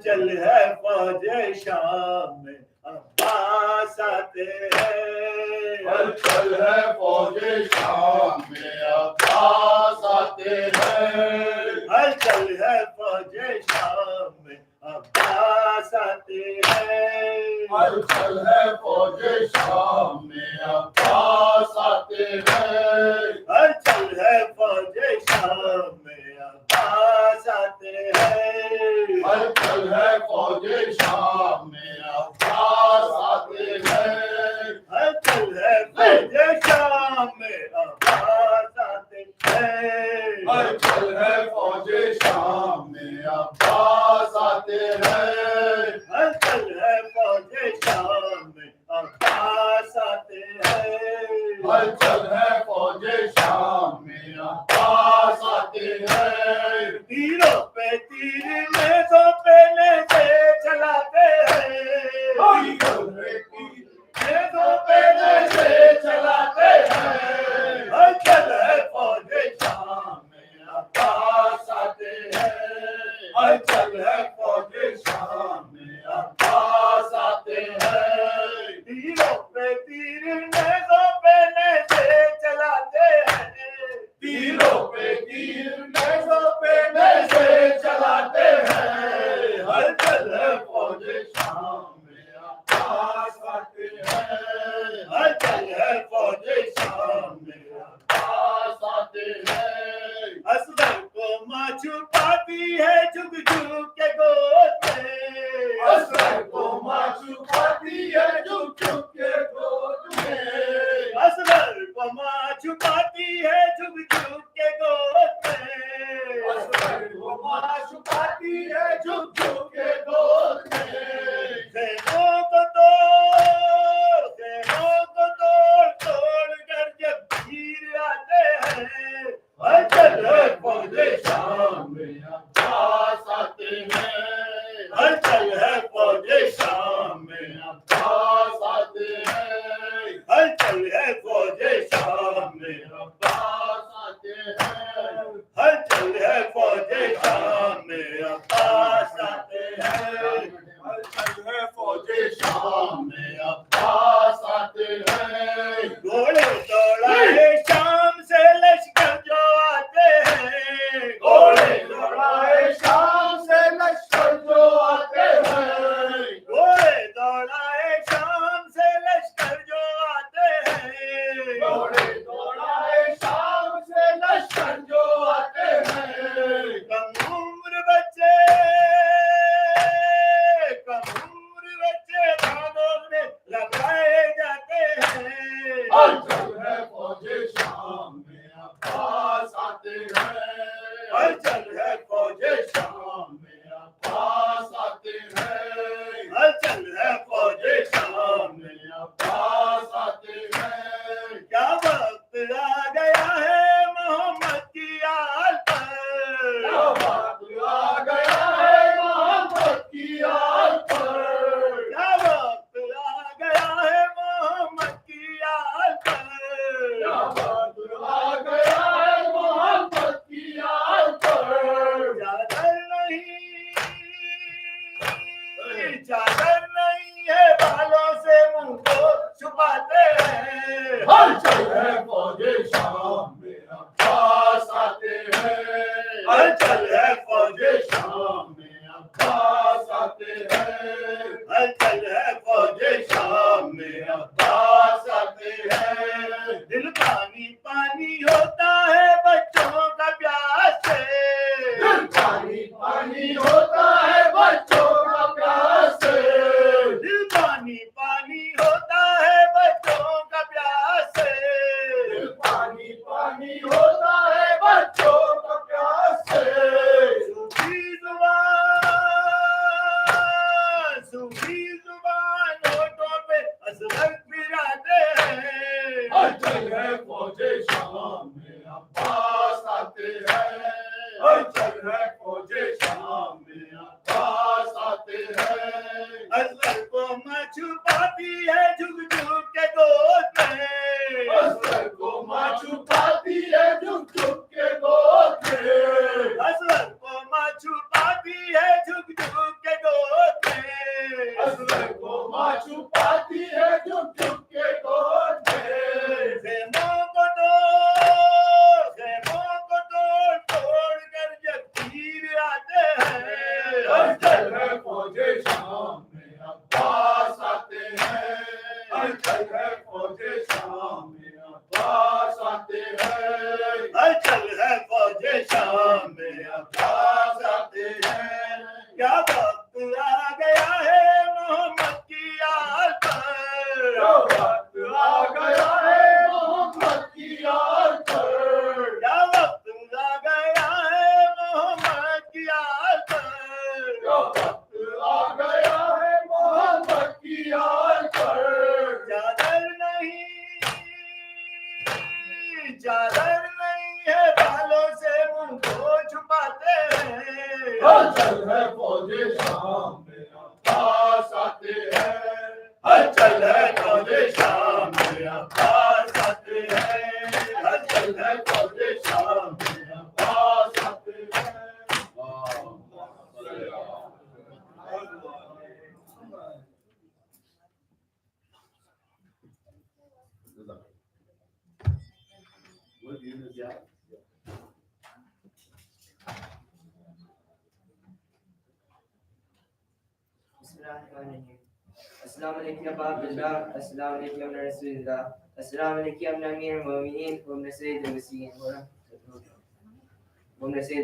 چل ہے فوج شام میں عباس آتے ہیں. چل ہے فوج شام میں عباس آتے ہیں. چل ہے فوج شام میں عباس آتے ہیں. چل ہے فوج شام میں عباس آتے ہیں. چل ہے فوج شام میں عباس آتے ہیں. چل ہے فوج شام میں عباس آتے ہیں. چل ہے فوج شام میں عباس آتے ہیں. چل ہے فوج شام میں عباس آتے ہیں. چھپاتی ہے جھک جھک کے گود میں اصغر کو ماں چھپاتی ہے جھک جھک کے گود میں اصغر کو ماں چھپاتی ہے جھک جھک کے گود میں اصغر کو ماں چھپاتی ہے جھک جھک کے گود میں خیموں کو توڑ توڑ کر جب پیر آتے ہیں ہلچل ہے فوج شام میں عباس آتے ہیں ہلچل ہے فوج شام میں عباس آتے ہیں ہلچل ہے فوج شام میں عباس آتے ہیں ہلچل ہے فوج شام میں عباس آتے ہیں ہلچل ہے فوج شام میں عباس آتے ہیں گھوڑے دوڑائے شام سے لشکر جو آتے ہیں گھوڑے دوڑائے شام سے لشکر جو آتے ہیں گھوڑے دوڑائے شام سے لشکر جو آتے ہیں گھوڑے دوڑائے شام سے لشکر جو آتے ہیں کم عمر بچے دھانوں میں لگائے جاتے ہیں ہلچل ہے فوج شام میں عباس آتے ہیں ہلچل ہے فوج شام میں عباس آتے ہیں ہلچل ہے فوج شام میں عباس آتے ہیں کیا وقت آ گیا ہے محمد کی آل پر کیا وقت آ گیا ہے محمد کی آل پر کیا وقت آ گیا ہے محمد کی آل پر کیا وقت آ گیا ہے محمد کی آل پر چادر نہیں ہے بالوں سے منہ کو چھپاتے ہیں ہلچل ہے فوج شام میں عباس آتے ہیں ہلچل ہے فوج شام میں عباس آتے ہیں ہلچل ہے فوج شام میں عباس آتے ہیں دل پانی پانی ہوتا ہے بچوں کا پیاس سے دل پانی پانی ہوتا ہے بچوں کا پیاس سے دل پانی پانی ہوتا ہے بچوں کا پیاس سے دل پانی پانی ہوتا ہے بچوں کا پیاس سے صوفی زبان ہوٹوں پہ اصغر پھراتے ہیں ہلچل ہے فوج شام میں عباس آتے ہیں ہلچل ہے فوج شام میں عباس آتے ہیں اصغر کو ماں چھپاتی ہے جھک جھک کے گود میں اصغر کو ماں چھپاتی ہے جھک جھک کے گود میں اصغر کو ماں چھپاتی ہے جھک جھک کے گود میں اصغر کو ماں چھپاتی ہے جھک جھک کے گود میں خیموں کو توڑ توڑ کر جب پیر آتے ہیں ہلچل ہے فوج شام میں عباس آتے ہیں ہلچل ہے فوج شام میں عباس آتے ہیں ہلچل ہے فوج شام میں عباس آتے ہیں کیا وقت آ گیا ہے محمد کی آل پر کیا وقت آ گیا ہے محمد کی آل پر کیا وقت آ گیا ہے محمد کی آل پر کیا وقت آ گیا ہے محمد کی آل پر چادر نہیں ہے بالوں سے منہ کو چھپاتے ہیں ہلچل ہے فوج شام میں عباس آتے ہیں ہلچل ہے فوج شام میں عباس آتے ہیں ہلچل ہے فوج شام میں عباس آتے ہیں السلام علیکم ابا اللہ، السلام علیکم رسول اللہ، السلام علیکم امیر المومنین و سید المسیحین و سید